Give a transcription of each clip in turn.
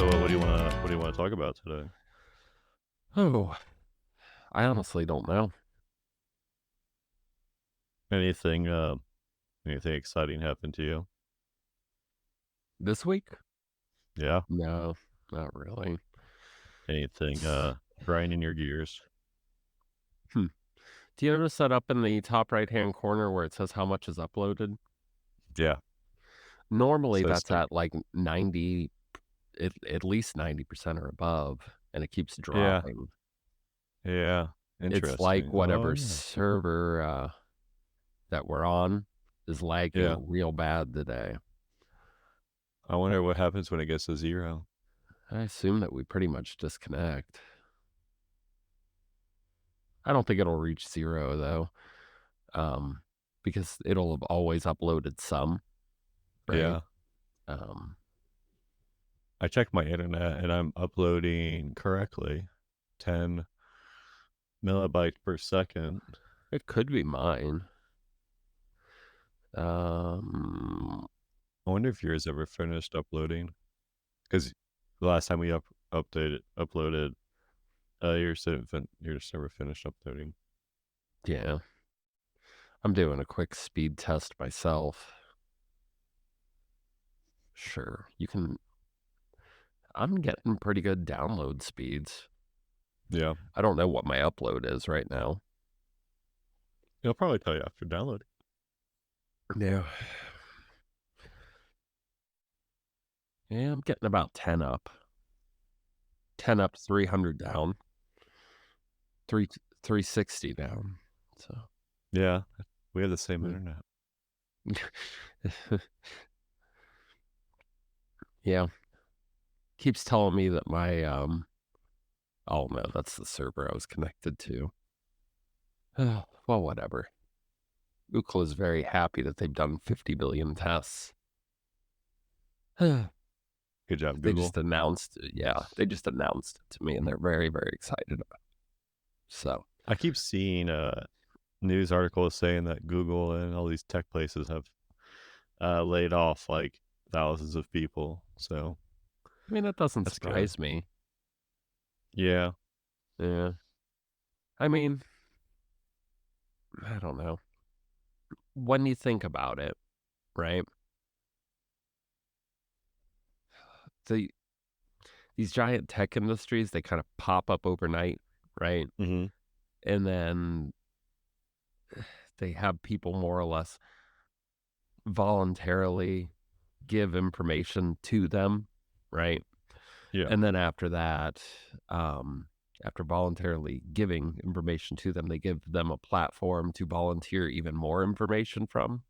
So, what do you want to talk about today? Oh, I honestly don't know. Anything anything exciting happened to you? This week? Yeah. No, not really. Anything grinding your gears? Hmm. Do you notice that up in the top right-hand corner where it says how much is uploaded? Yeah. Normally, So it's that's like, at like 90, at least 90% or above, and it keeps yeah. dropping. Yeah. It's like Interesting. Oh, whatever yeah. server that we're on is Yeah. lagging real bad today. I wonder what happens when it gets to 0. I assume that we pretty much disconnect. I don't think it'll reach zero though, um, because it'll have always uploaded some, right? Yeah. Um, I checked my internet and I'm uploading correctly 10 megabytes per second. it could be mine. Um, I wonder if yours ever finished uploading because the last time we uploaded, yours never finished uploading. yeah, I'm doing a quick speed test myself. Sure, you can. I'm getting pretty good download speeds. Yeah. I don't know what my upload is right now. It'll probably tell you after downloading. Yeah, yeah, I'm getting about 10 up, 10 up, 300 down, 360 down. So, Yeah, we have the same hmm. internet. Yeah, keeps telling me that my oh no, that's the server I was connected to. Well, whatever. Ookla is very happy that they've done 50 billion tests. They Good job, just Google. announced it. Yeah, they just announced it to me, and they're very, very excited about it. So, I keep seeing news articles saying that Google and all these tech places have laid off like thousands of people. So I mean, that doesn't that's good. surprise me. Yeah. Yeah. I mean, I don't know. When you think about it, right? The These giant tech industries, they kind of pop up overnight, right? Hmm. And then they have people more or less voluntarily give information to them, right? Yeah. And then after that, um, after voluntarily giving information to them, they give them a platform to volunteer even more information from,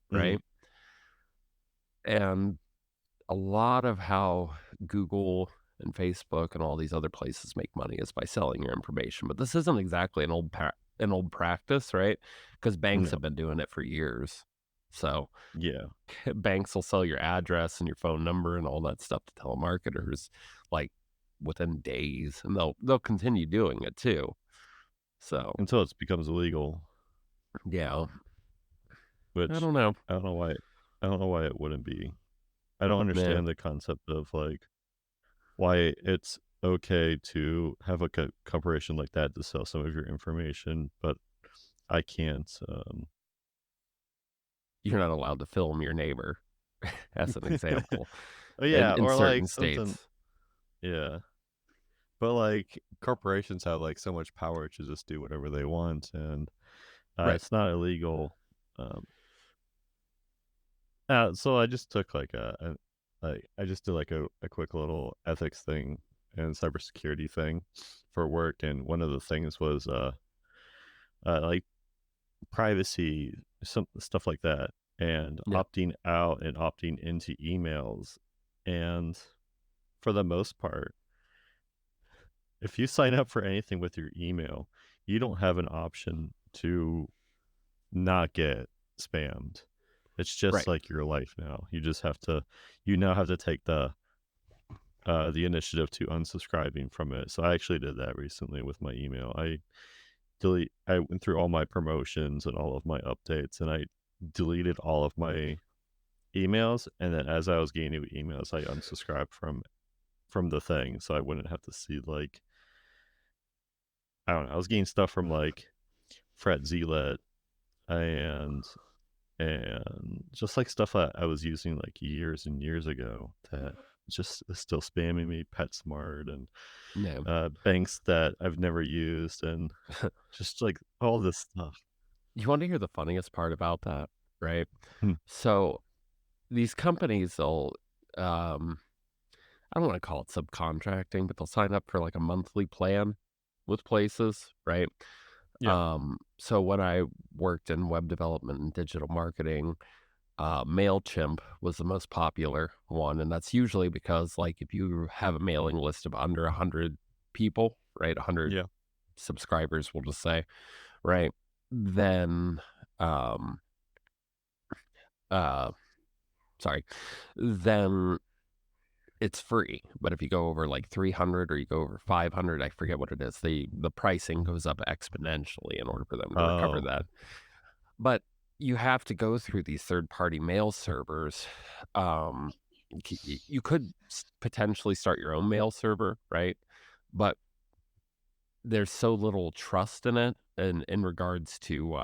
Hmm. right? And a lot of how Google and Facebook and all these other places make money is by selling your information. But this isn't exactly an old practice, right? Because banks No. have been doing it for years. So Yeah. banks will sell your address and your phone number and all that stuff to telemarketers like within days, and they'll continue doing it too. So, Until it becomes illegal, yeah, I which don't know. I don't know why. I don't know why it wouldn't be. I don't Yeah, understand the concept of like why it's okay to have like a corporation like that to sell some of your information, but I can't. you're not allowed to film your neighbor as an example Oh, yeah, in or like certain something. states. Yeah, but like corporations have like so much power to just do whatever they want, and Right. it's not illegal. Um, so I just took like like I just did like a quick little ethics thing and cybersecurity thing for work, and one of the things was like privacy, some stuff like that, and Yeah. opting out and opting into emails. And for the most part, if you sign up for anything with your email, you don't have an option to not get spammed. It's just Right. like your life now. You now have to take the initiative to unsubscribing from it. So I actually did that recently with my email. I went through all my promotions and all of my updates, and I deleted all of my emails. And then as I was getting new emails, I unsubscribed from from the thing, so I wouldn't have to see, like I don't know, I was getting stuff from, like, Fret Zlet and just, like, stuff I was using, like, years and years ago that just is still spamming me, PetSmart and, No. banks that I've never used and just, like, all this stuff. You wanna hear the funniest part about that, right? Hmm, So, these companies, um I don't wanna call it subcontracting, but they'll sign up for, like, a monthly plan with places, right? yeah, So when I worked in web development and digital marketing, MailChimp was the most popular one, and that's usually because, like, if you have a mailing list of under 100 people, right, 100 yeah. subscribers, we'll just say, right, then, um, uh, sorry, then it's free, but if you go over, like, 300 or you go over 500, I forget what it is, the pricing goes up exponentially in order for them to recover Oh, that. But you have to go through these third-party mail servers. Um, you could potentially start your own mail server, right? But there's so little trust in it, and in regards to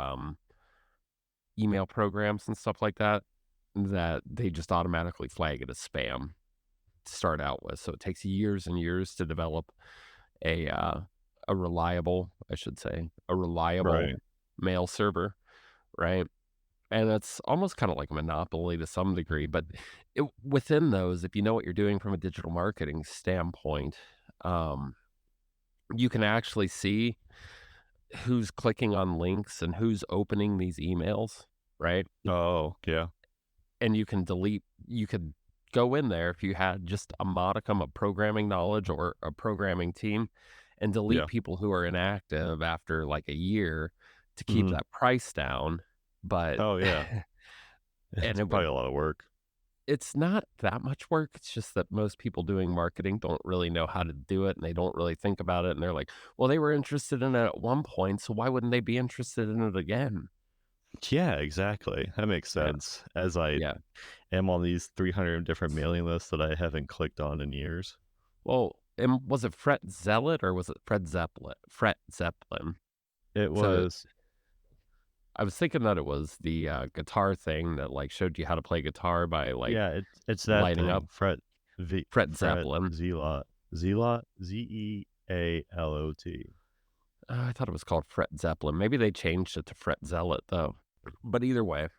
email programs and stuff like that, that they just automatically flag it as spam to start out with. So it takes years and years to develop a uh, a reliable, I should say, a reliable right. mail server, right? And it's almost kinda like a monopoly to some degree, but within those, if you know what you're doing from a digital marketing standpoint, um, you can actually see who's clicking on links and who's opening these emails, right? Oh, yeah, And you could go in there if you had just a modicum of programming knowledge or a programming team and delete yeah. people who are inactive after, like, a year to keep Mhm. that price down, but Oh, yeah. and It's it probably would a lot of work. it's not that much work, it's just that most people doing marketing don't really know how to do it, and they don't really think about it, and they're like, "Well, they were interested in it at one point, so why wouldn't they be interested in it again?" Yeah, exactly. That makes Yeah, sense, as I yeah. am on these 300 different mailing lists that I haven't clicked on in years. Well, and was it Fret Zealot or was it Fred Zeppelin? Fret Zeppelin. It So, was I was thinking that it was the, guitar thing that, like, showed you how to play guitar by, like, yeah, it's that lighting up thing, Fret Zeppelin. Zealot. I thought it was called Fret Zeppelin. Maybe they changed it to Fret Zealot, though. But either way,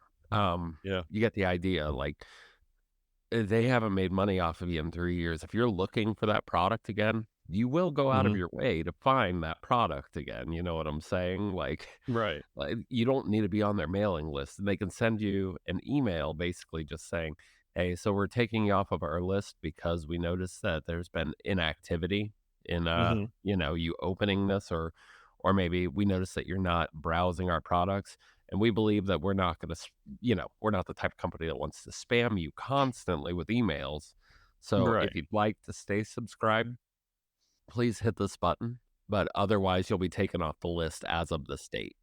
Yeah. you get the idea, like, they haven't made money off of you in 3 years. If you're looking for that product again, you will go out of Mhm. your way to find that product again, you know what I'm saying? Like Right. you don't need to be on their mailing list, and they can send you an email basically just saying, "Hey, so we're taking you off of our list because we noticed that there's been inactivity in, Mhm. you opening this, or maybe we noticed that you're not browsing our products, and we believe that we're not gonna we're not the type of company that wants to spam you constantly with emails. So if Right. you'd like to stay subscribed, please hit this button, but otherwise you'll be taken off the list as of this date."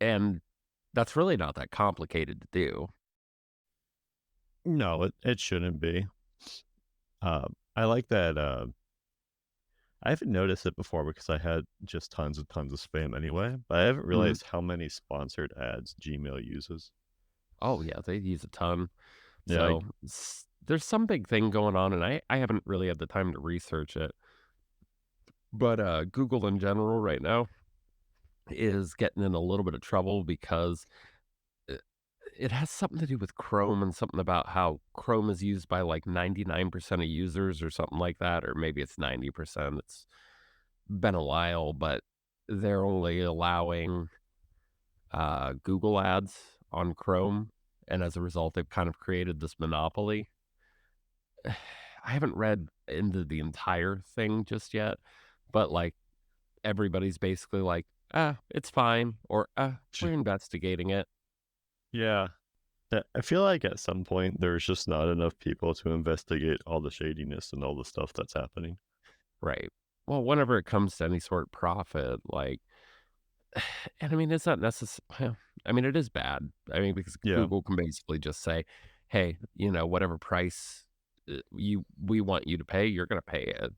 And that's really not that complicated to do. No, it shouldn't be. I like that, I haven't noticed it before because I had just tons and tons of spam anyway, but I haven't Mhm. realized how many sponsored ads Gmail uses. Oh, yeah, they use a ton. Yeah, So, there's some big thing going on, and I haven't really had the time to research it, but, Google in general right now is getting in a little bit of trouble because it it has something to do with Chrome and something about how Chrome is used by, like, 99% of users or something like that, or maybe it's 90%. It's been a while, but they're only allowing Google Ads on Chrome, and as a result, they've kind of created this monopoly. I haven't read into the entire thing just yet, but, like, everybody's basically like, "Ah, it's fine," or, sh we're investigating it." yeah. I feel like at some point, there's just not enough people to investigate all the shadiness and all the stuff that's happening. Right. Well, whenever it comes to any sort of profit, like and I mean, it's not necessary. I mean, it is bad. I mean, because Yeah. Google can basically just say, "Hey, whatever price we want you to pay, you're gonna pay it.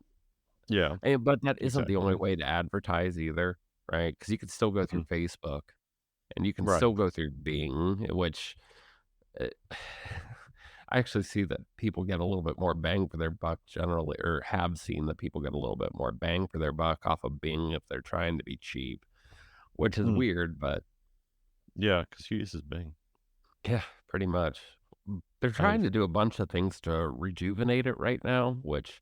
Yeah, But that isn't the only exactly. way to advertise either, right? Because you could still go through Mhm. Facebook, and you can Right. still go through Bing, which, uh, I actually see that people get a little bit more bang for their buck generally, or have seen that people get a little bit more bang for their buck off of Bing if they're trying to be cheap, which is Mm. weird, but Yeah, 'cause he uses Bing. yeah, pretty much. They're trying I've to do a bunch of things to rejuvenate it right now, which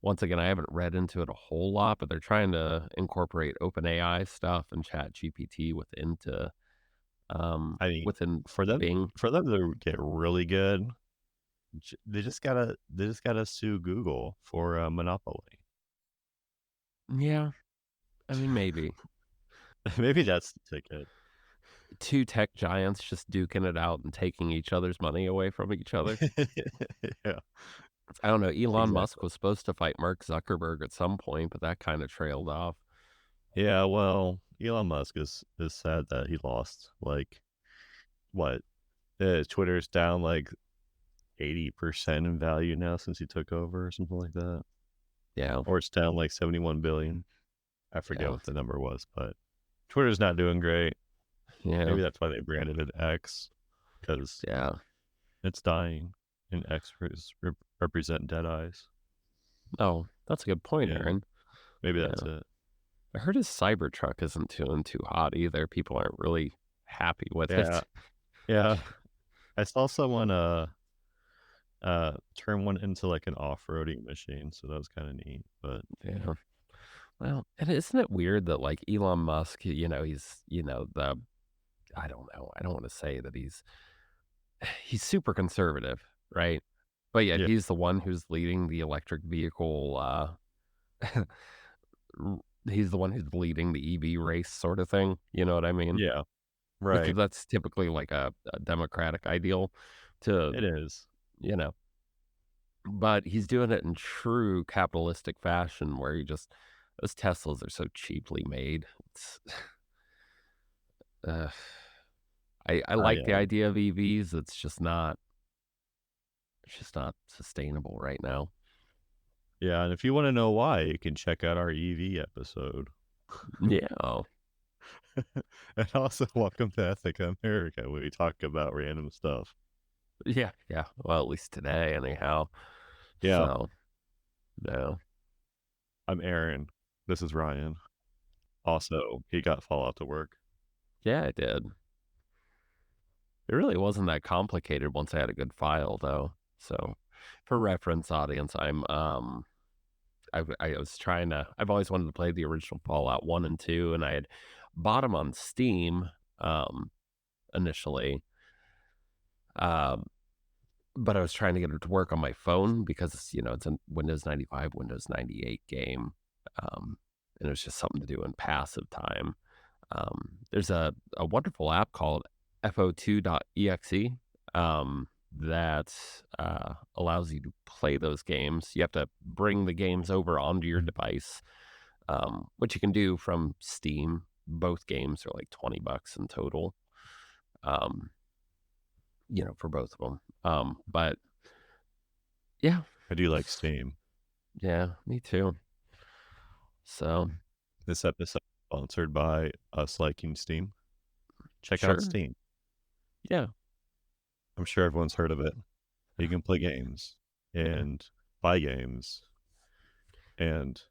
once again, I haven't read into it a whole lot, but they're trying to incorporate OpenAI stuff and ChatGPT I mean, within for them Bing. to get really good, they just gotta sue Google for a monopoly. Yeah, I mean, maybe. Maybe that's the ticket. 2 tech giants just duking it out and taking each other's money away from each other. Yeah, I don't know, Elon Musk exactly. was supposed to fight Mark Zuckerberg at some point, but that kinda trailed off. Yeah, well, Elon Musk is sad that he lost, like, what? Twitter's down, like, 80% in value now since he took over or something like that, Yeah, or it's down, like, 71,000,000,000. I forget yeah, what the number was, but Twitter's not doing great. yeah, Maybe that's why they branded it X, because yeah. it's dying, and X represent dead eyes. Oh, that's a good point, Yeah, Aaron. maybe that's Yeah. it. I heard his Cybertruck isn't doing too hot either. People aren't really happy with Yeah, it. yeah. I saw someone, turn one into, like, an off-roading machine, so that was kinda neat, but Yeah. Well, and isn't it weird that like Elon Musk, he's, I don't know. I don't want to say that he's super conservative, right? But yet yeah, he's the one who's leading the electric vehicle r- he's the one who's leading the EV race sort of thing, you know what I mean? yeah, Because right. that's typically like a democratic ideal to, It is. you know, but he's doing it in true capitalistic fashion where he just those Teslas are so cheaply made. It's uh, I I, like the idea of EVs. It's just not sustainable right now. yeah, and if you wanna know why, you can check out our EV episode. Yeah. Oh, And also, welcome to Ethica America, where we talk about random stuff. yeah, yeah. Well, at least today, anyhow. Yeah, So, no. I'm Aaron. This is Ryan. Also, he got Fallout to work. Yeah, I did. It really wasn't that complicated once I had a good file, though. So, for reference audience, I was trying to. I've always wanted to play the original Fallout 1 and 2, and I had bought them on Steam initially. Um, but I was trying to get it to work on my phone because it's a Windows 95, Windows 98 game, and it was just something to do in passive time. There's a wonderful app called fo2.exe that allows you to play those games. You have to bring the games over onto your device, which you can do from Steam. Both games are like $20 in total, um, for both of them. But yeah, I do like Steam. yeah, me too. So This episode is sponsored by us liking Steam. Check out sure, Steam. yeah, I'm sure everyone's heard of it. You can play games yeah, and buy games, and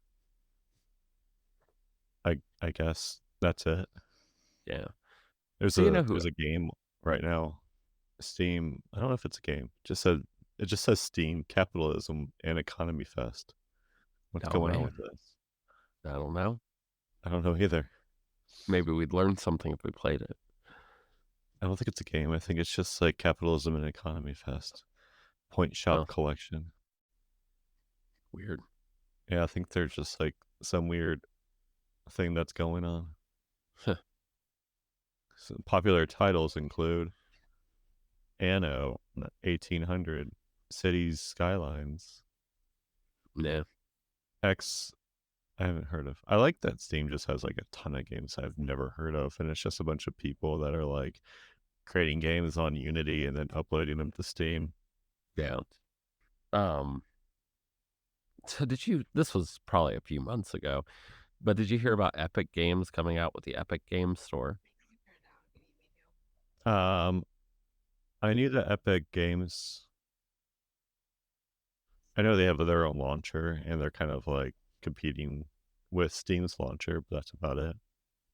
I guess that's it. yeah. There's So you a know who? there's a game right now. Steam. I don't know if it's a game. It just says Steam Capitalism and Economy Fest. What's Oh going on man, with this? I don't know. I don't know either. Maybe we'd learn something if we played it. I don't think it's a game. I think it's just like Capitalism and Economy Fest. Point Shop Oh, Collection. weird. Yeah, I think there's just like some weird thing that's going on. Huh, Some popular titles include Anno 1800, Cities Skylines, yeah, X. I haven't heard of. I like that Steam just has like a ton of games I've never heard of, and it's just a bunch of people that are like creating games on Unity and then uploading them to Steam. yeah. Um, so did you this was probably a few months ago, but did you hear about Epic Games coming out with the Epic Games Store? Um, I knew that Epic Games I know they have their own launcher, and they're kind of, like, competing with Steam's launcher, but that's about it.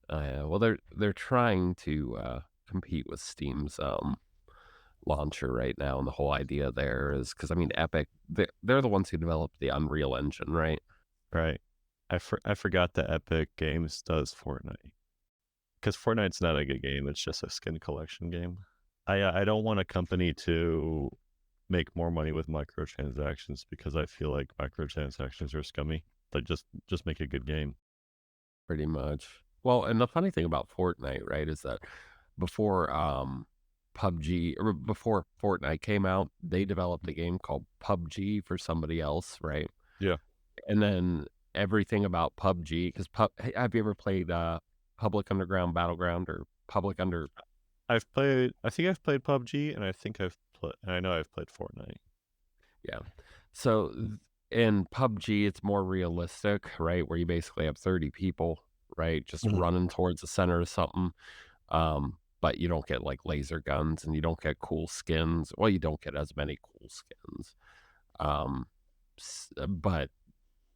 Yeah, well, they're trying to, compete with Steam's, launcher right now, and the whole idea there is because I mean, Epic, they're the ones who developed the Unreal Engine, right? Right. I forgot that Epic Games does Fortnite, because Fortnite's not a good game, it's just a skin collection game. I don't want a company to make more money with microtransactions because I feel like microtransactions are scummy. Like, just make a good game. Pretty much. Well, and the funny thing about Fortnite, right, is that before, PUBG or before Fortnite came out, they developed a game called PUBG for somebody else, right? Yeah. And then everything about PUBG 'cause have you ever played, Public Underground Battleground or Public Under I think I've played PUBG, and I know I've played Fortnite. yeah. So, in PUBG, it's more realistic, right, where you basically have 30 people, right, just Mhm. running towards the center of something, but you don't get, like, laser guns, and you don't get cool skins. Well, you don't get as many cool skins, um, but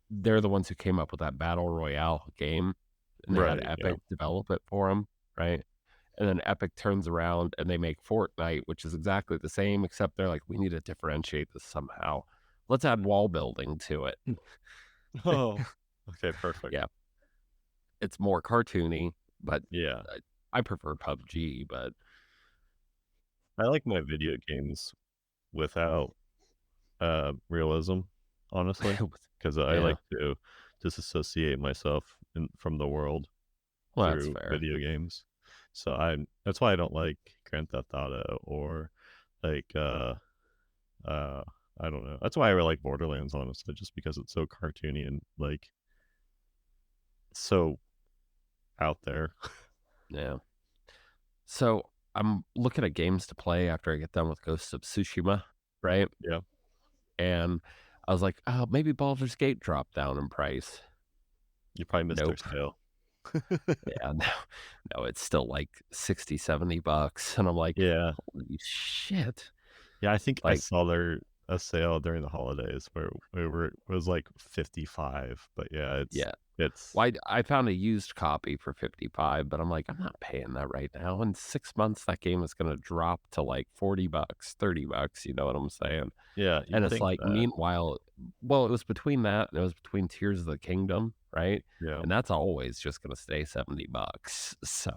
they're the ones who came up with that battle royale game, and they had Right, yeah. Epic develop it for them, right? And then Epic turns around and they make Fortnite, which is exactly the same, except they're like, "We need to differentiate this somehow. Let's add wall building to it." Oh, okay, perfect. Yeah, it's more cartoony, but Yeah. I prefer PUBG, but I like my video games without, realism, honestly, because I yeah, like to disassociate myself from the world well, that's through fair. video games. So that's why I don't like Grand Theft Auto or, like, uh, I don't know. That's why I really like Borderlands, honestly, just because it's so cartoony and, like, so out there. Yeah. So, I'm looking at games to play after I get done with Ghost of Tsushima, right? Yeah. And I was like, "Oh, maybe Baldur's Gate dropped down in price." You probably missed their Nope. sale. Yeah, no, it's still like 60, $70, and I'm like, Yeah. "Holy shit." Yeah, I think I Like, saw a sale during the holidays where it was, like, 55, but yeah, yeah. it's Well, I found a used copy for 55, but I'm like, "I'm not paying that right now." In 6 months, that game is gonna drop to, like, $40, $30, you know what I'm saying? yeah, And you'd it's think like, that. meanwhile well, it was between that and it was between Tears of the Kingdom, right? Yeah. And that's always just gonna stay $70. So,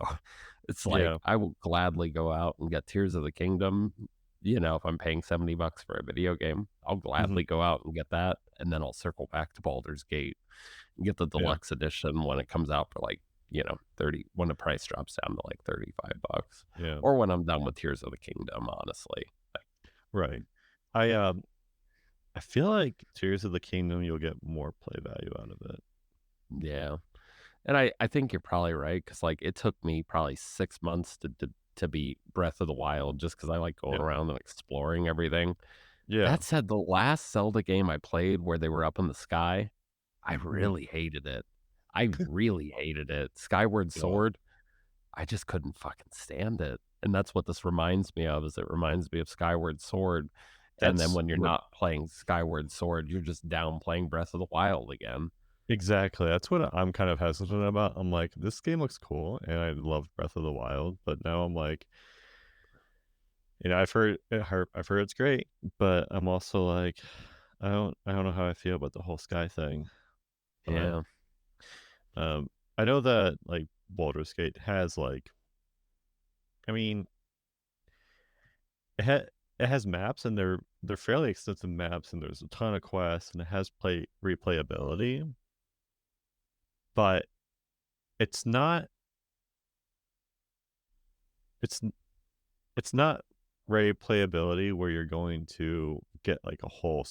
it's like, Yeah, I will gladly go out and get Tears of the Kingdom, if I'm paying $70 for a video game, I'll mhm, gladly go out and get that, and then I'll circle back to Baldur's Gate and get the yeah, deluxe edition when it comes out for, like, 30 when the price drops down to, like, $35, yeah, or when I'm done with Tears of the Kingdom, honestly. right. I, I feel like Tears of the Kingdom, you'll get more play value out of it. Yeah. And I think you're probably right because like, it took me probably 6 months to beat Breath of the Wild just because I like going Yeah, around and exploring everything. yeah, That said, the last Zelda game I played where they were up in the sky, I mhm, really hated it. I really hated it. Skyward yeah. Sword, I just couldn't fucking stand it, and that's what this reminds me of, is it reminds me of Skyward Sword, and then That's when you're what not playing Skyward Sword, you're just down playing Breath of the Wild again. exactly, that's what I'm kind of hesitant about. I'm like, "This game looks cool," and I love Breath of the Wild, but now I'm like, I've heard it's great, but I'm also like, I don't know how I feel about the whole sky thing, but, Yeah. um, I know that, like, Baldur's Gate has, like I mean, it ha it has maps, and they're fairly extensive maps, and there's a ton of quests, and it has play replayability, but it's not it's n it's not replayability where you're going to get, like, a whole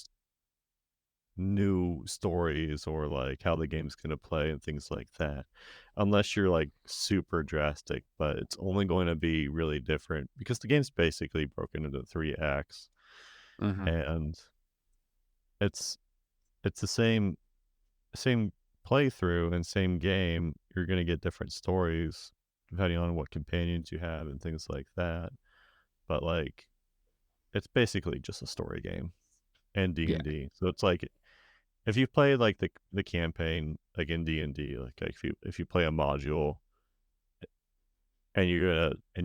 new stories or like how the game's gonna play and things like that, unless you're like super drastic. But it's only going to be really different because the game's basically broken into three acts, Mhm. and it's it's the same playthrough and same game. You're gonna get different stories depending on what companions you have and things like that. But like, it's basically just a story game and D Yeah, and D. So it's like if you play like the campaign like in D and D, like if you play a module and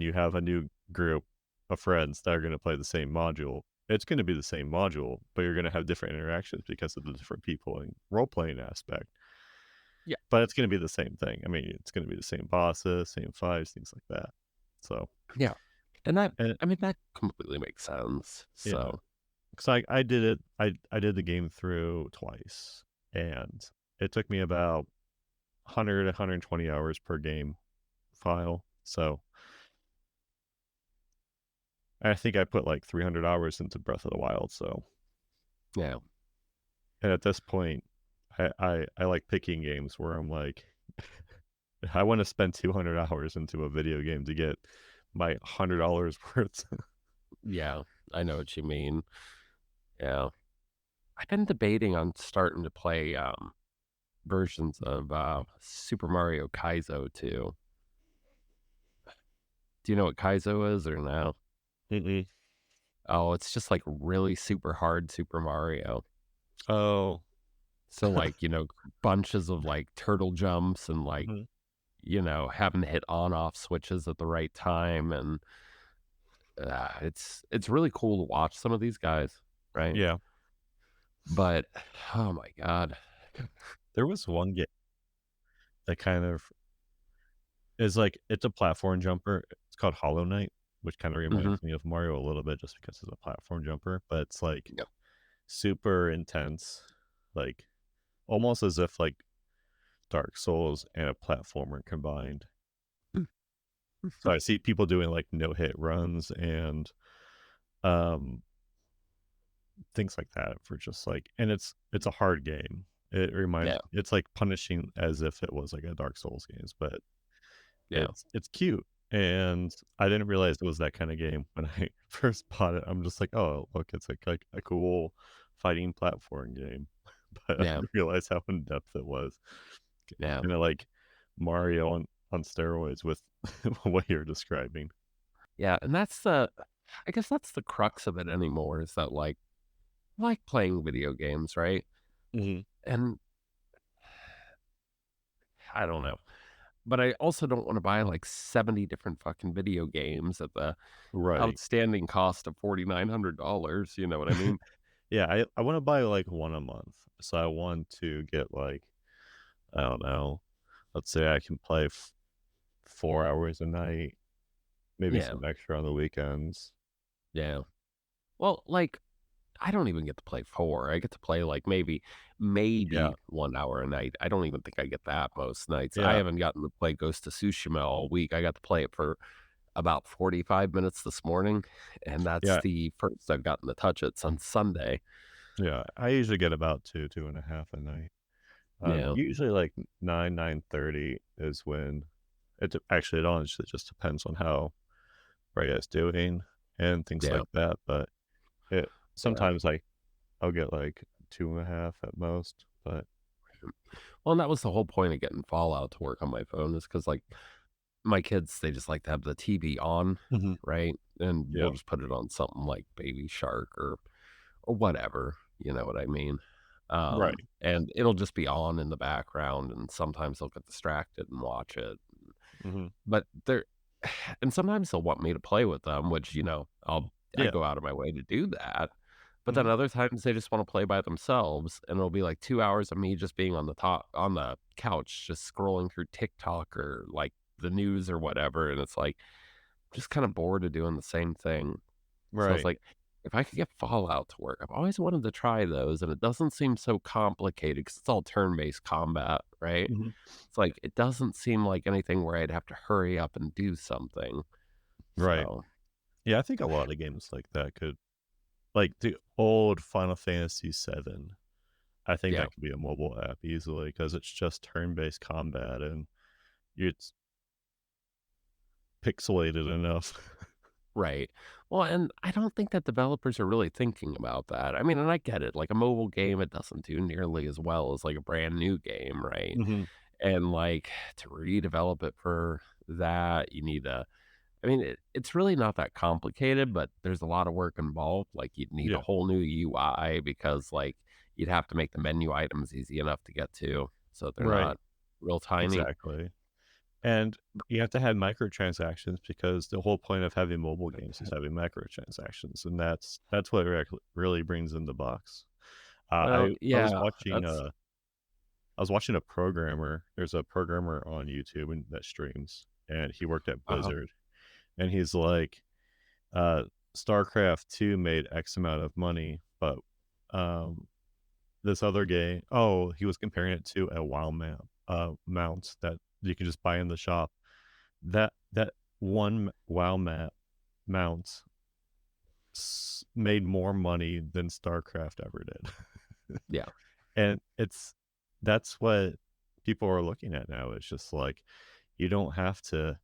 you have a new group of friends that are gonna play the same module, it's gonna be the same module, but you're gonna have different interactions because of the different people and role playing aspect. yeah, But it's gonna be the same thing. I mean, it's gonna be the same bosses, same fights, things like that. So, yeah. And that and I mean, that completely makes sense. yeah, So, 'cause I did it. I did the game through twice, and it took me about 100 120 hours per game file. So I think I put like 300 hours into Breath of the Wild. So, yeah, and at this point, I like picking games where I'm like, I want to spend 200 hours into a video game to get my $100 worth. yeah, I know what you mean. Yeah. I've been debating on starting to play, versions of, Super Mario Kaizo too. Do you know what Kaizo is or no? Mm-mm. Oh, it's just, like, really super hard Super Mario. Oh, So, like, bunches of, like, turtle jumps and, like, mhm. having to hit on off switches at the right time, and, it's really cool to watch some of these guys, right? Yeah. But, oh my god. There was one game that kind of is like it's a platform jumper. It's called Hollow Knight, which kind of Mhm. reminds me of Mario a little bit just because it's a platform jumper, but it's like Yep. super intense, like almost as if like Dark Souls and a platformer combined. So I see people doing like no hit runs and um things like that for just like, and it's a hard game. It reminds Yeah, it's like punishing as if it was like a Dark Souls games, but yeah, it's cute, and I didn't realize it was that kinda game when I first bought it. I'm just like, "Oh, look, it's like a cool fighting platform game," but I yeah, didn't realize how in depth it was. yeah. Kinda like Mario on steroids with what you're describing. Yeah, and I guess that's the crux of it anymore is that, like, I like playing video games, right? Mhm. And I don't know, but I also don't wanna buy, like, 70 different fucking video games at the Right. outstanding cost of $4,900, you know what I mean? Yeah, I wanna buy, like, 1 a month. So I want to get, like, I don't know, let's say I can play 4 hours a night, maybe Yeah, some extra on the weekends. yeah. Well, like, I don't even get to play 4. I get to play, like, maybe Yeah. 1 hour a night. I don't even think I get that most nights. I Yeah. haven't gotten to play Ghost of Tsushima all week. I got to play it for about 45 minutes this morning, and that's Yeah. the first I've gotten to touch it since Sunday. Yeah, I usually get about 2, 2.5 a night. Yeah, Usually like 9, 9:30 is when actually, it honestly just depends on how Freya's doing and things yeah, like that, but it yeah. sometimes, I'll get, like, 2.5 at most, but Well, and that was the whole point of getting Fallout to work on my phone is because like, my kids, they just like to have the TV on, Mhm. right? And we'll Yeah. just put it on something like Baby Shark or whatever, you know what I mean? Right. And it'll just be on in the background, and sometimes they'll get distracted and watch it. Mhm. But they're and sometimes they'll want me to play with them, which, I Yeah. go out of my way to do that. But then Mhm. other times they just wanna play by themselves, and it'll be like 2 hours of me just being on the couch, just scrolling through TikTok or, like, the news or whatever, and it's like, just kinda bored of doing the same thing. So it's Right. like, if I could get Fallout to work, I've always wanted to try those, and it doesn't seem so complicated because it's all turn-based combat, right? Mhm. It's like, it doesn't seem like anything where I'd have to hurry up and do something. Right. So, Yeah, I think a lot of games like that could like, the old Final Fantasy VII, I think yeah, that could be a mobile app easily because it's just turn-based combat and it's pixelated enough. right. Well, and I don't think that developers are really thinking about that. I mean, and I get it, like, a mobile game, it doesn't do nearly as well as, like, a brand new game, right? Mhm. And, like, to redevelop it for that, you need a I mean, it's really not that complicated, but there's a lot of work involved, like, you'd need a Yeah. whole new UI because, like, you'd have to make the menu items easy enough to get to, so they're Right. not real tiny. Exactly. And you have to have microtransactions because the whole point of having mobile games is having microtransactions, and that's what really brings in the bucks. Well, I was yeah, watching, that's a programmer. There's a programmer on YouTube and that streams, and he worked at uh-huh, Blizzard, and he's like, uh, StarCraft 2 made X amount of money, but, um, this other game he was comparing it to a WoW mount that you can just buy in the shop. That one WoW mount made more money than StarCraft ever did. yeah. And that's what people are looking at now. It's just like, you don't have to,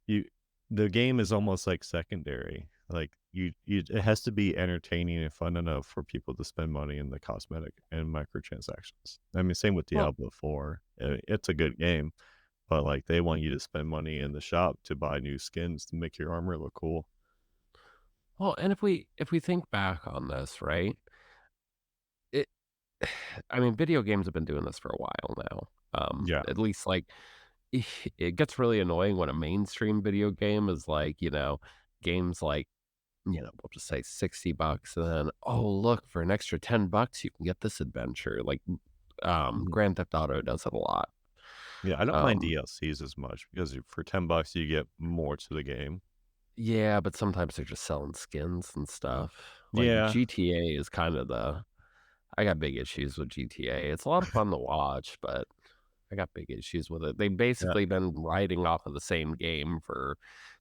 you, the game is almost like secondary. Like it has to be entertaining and fun enough for people to spend money in the cosmetic and microtransactions. I mean, same with Well Diablo 4. It's a good game, but like they want you to spend money in the shop to buy new skins to make your armor look cool. well, and if we think back on this, right, it I mean, video games have been doing this for a while now, Yeah. at least, like, it gets really annoying when a mainstream video game is like, games like, we'll just say $60 and then, "Oh, look, for an extra $10, you can get this adventure." Like, Mhm. Grand Theft Auto does it a lot. Yeah, I don't mind Um, DLCs as much because for $10 you get more to the game. yeah, but sometimes they're just selling skins and stuff. Like, Yeah, GTA is kind of I got big issues with GTA. It's a lot of fun to watch, but I got big issues with it. They've yeah, basically been riding off of the same game for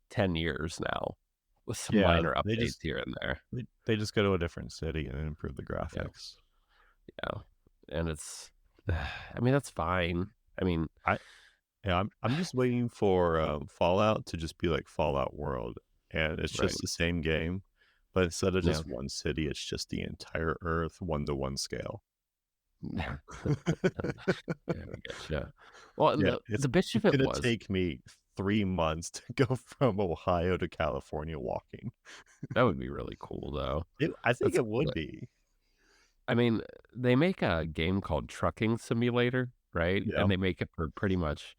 10 years now with some yeah, minor updates here and there. they just go to a different city and improve the Yeah, graphics. yeah, and it's I mean, that's fine. I mean, I Yeah, I'm just waiting for, Fallout to just be like Fallout World, and it's right, just the same game, but instead of yeah. just one city, it's just the entire Earth 1-to-1 scale. Yeah, I getcha. Well, and Yeah, the bitch of it's it gonna was take me 3 months to go from Ohio to California walking. that would be really cool, though. I think That's it would be. I mean, they make a game called Trucking Simulator, right? Yeah, And they make it for pretty much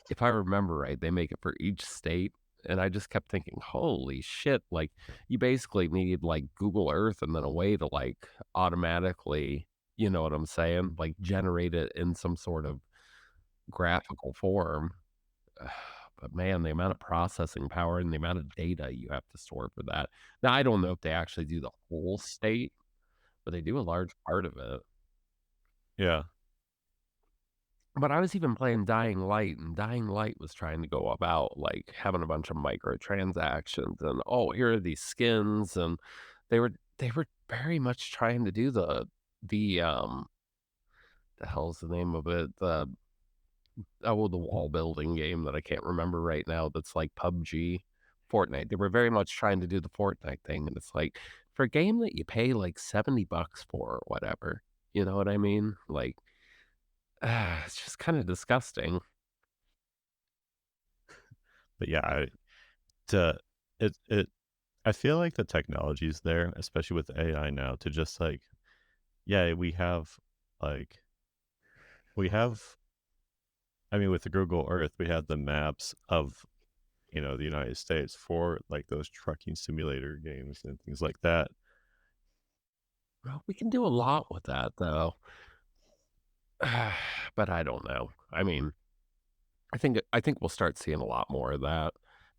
if I remember right, they make it for each state, and I just kept thinking, "Holy shit," like, you basically need, like, Google Earth and then a way to, like, automatically you know what I'm saying? Like, generate it in some sort of graphical form. But man, the amount of processing power and the amount of data you have to store for that. Now, I don't know if they actually do the whole state, but they do a large part of it. yeah. But I was even playing Dying Light, and Dying Light was trying to go about, like, having a bunch of microtransactions and, "Oh, here are these skins," and they were very much trying to do the hell's the name of it? The wall building game that I can't remember right now that's like PUBG, Fortnite. They were very much trying to do the Fortnite thing, and it's like, for a game that you pay, like, $70 for or whatever, you know what I mean? Like, it's just kinda disgusting. But yeah, to it I feel like the technology's there, especially with AI now, to just like, yeah, like we have I mean, with the Google Earth, we have the maps of, the United States for like those trucking simulator games and things like that. Well, we can do a lot with that, though. But I don't know. I mean, I think we'll start seeing a lot more of that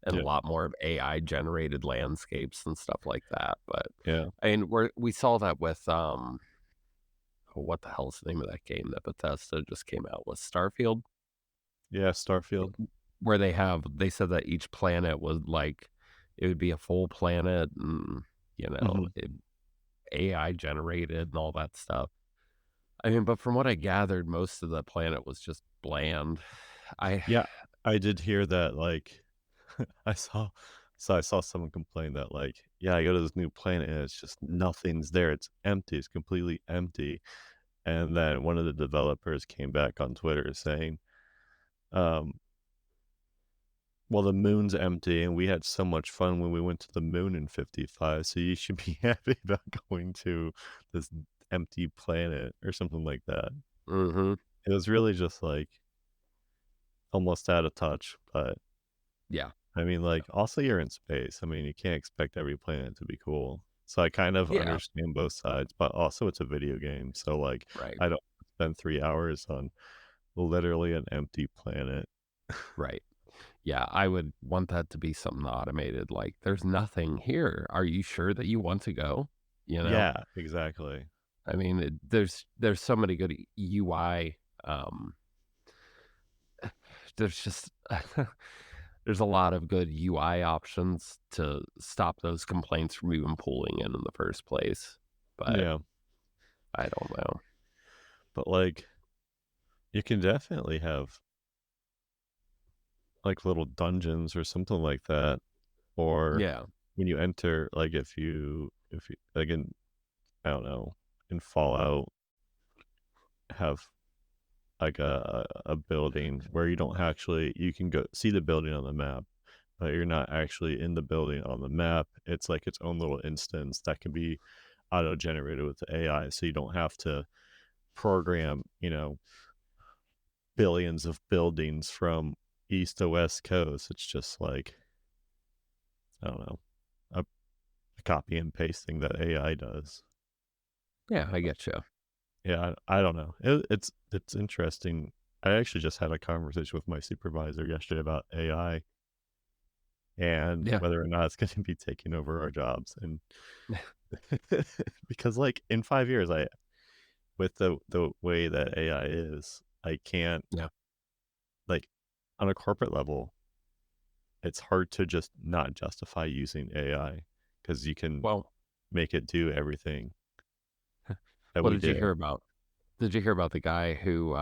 and a Yeah. lot more of AI generated landscapes and stuff like that, but, Yeah. I mean, we saw that with, oh, what the hell is the name of that game that Bethesda just came out with? Starfield? Yeah, Starfield. Where they said that each planet was, like it would be a full planet and, Mhm. AI generated and all that stuff. I mean, but from what I gathered, most of the planet was just bland. I Yeah, I did hear that, like, I saw So I saw someone complain that like, yeah, I go to this new planet and it's just nothing's there. It's empty. It's completely empty. And then one of the developers came back on Twitter saying, um, well, the moon's empty and we had so much fun when we went to the moon in 55. So you should be happy about going to this empty planet or something like that. Mhm. It was really just like almost out of touch. But Yeah. I mean, like, also you're in space. I mean, you can't expect every planet to be cool. So I kind of Yeah. understand both sides, but also it's a video game. So like, Right. I don't spend 3 hours on literally an empty planet. Right. Yeah, I would want that to be something automated, like, "There's nothing here. Are you sure that you want to go?" You know? Yeah, exactly. I mean, there's so many good UI, um, there's just there's a lot of good UI options to stop those complaints from even pulling in the first place, but Yeah. I don't know. But like, you can definitely have like little dungeons or something like that. Or Yeah, when you enter, like if you, like in, I don't know, in Fallout, have like a building where you don't actually, you can go see the building on the map, but you're not actually in the building on the map. It's like its own little instance that can be auto generated with the AI. So you don't have to program, billions of buildings from east to west coast. It's just like, I don't know, a copy and pasting that AI does. yeah, I get you. Yeah, I don't know. It's interesting. I actually just had a conversation with my supervisor yesterday about AI and Yeah, whether or not it's going to be taking over our jobs. And because like in 5 years, I with the way that AI is, I can't yeah. like on a corporate level, it's hard to just not justify using AI because you can Well, make it do everything that what we did you hear do. about? Did you hear about the guy who,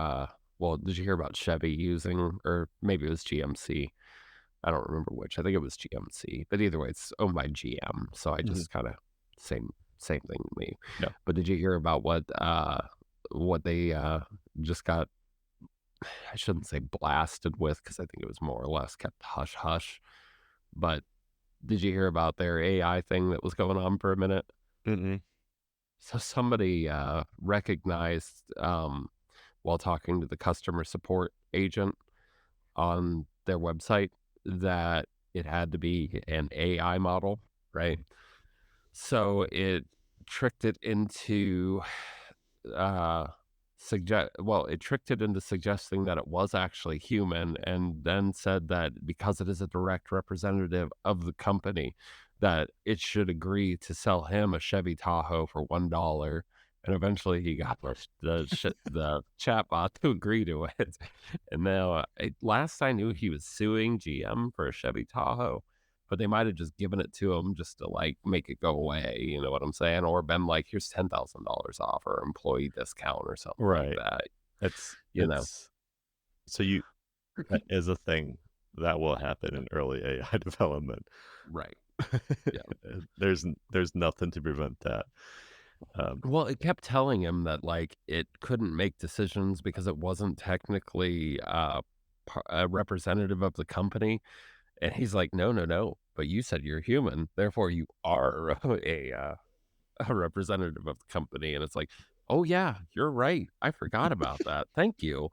well, did you hear about Chevy using, or maybe it was GMC? I don't remember which. I think it was GMC, but either way, it's owned by GM. So I Mhm. just kind of same thing to me. Yeah. But did you hear about what they just got? I shouldn't say blasted with because I think it was more or less kept hush hush. But did you hear about their AI thing that was going on for a minute? Mm-mm. So somebody recognized while talking to the customer support agent on their website that it had to be an AI model, right? So it tricked it into uh it tricked it into suggesting that it was actually human, and then said that because it is a direct representative of the company, that it should agree to sell him a Chevy Tahoe for $1. And eventually he got the chatbot to agree to it. And now, last I knew, he was suing GM for a Chevy Tahoe, but they might have just given it to him just to, like, make it go away, you know what I'm saying? Or been like, "Here's $10,000 off or employee discount," or something like Right. that, It's you know? it's so you that is a thing that will happen Yeah, in early AI development. right, yeah. There's nothing to prevent that. Um, Well, it kept telling him that, like, it couldn't make decisions because it wasn't technically, a representative of the company, and he's like, "No, no, no, but you said you're human, therefore you are a representative of the company," and it's like, "Oh, yeah, you're right, I forgot about that, thank you."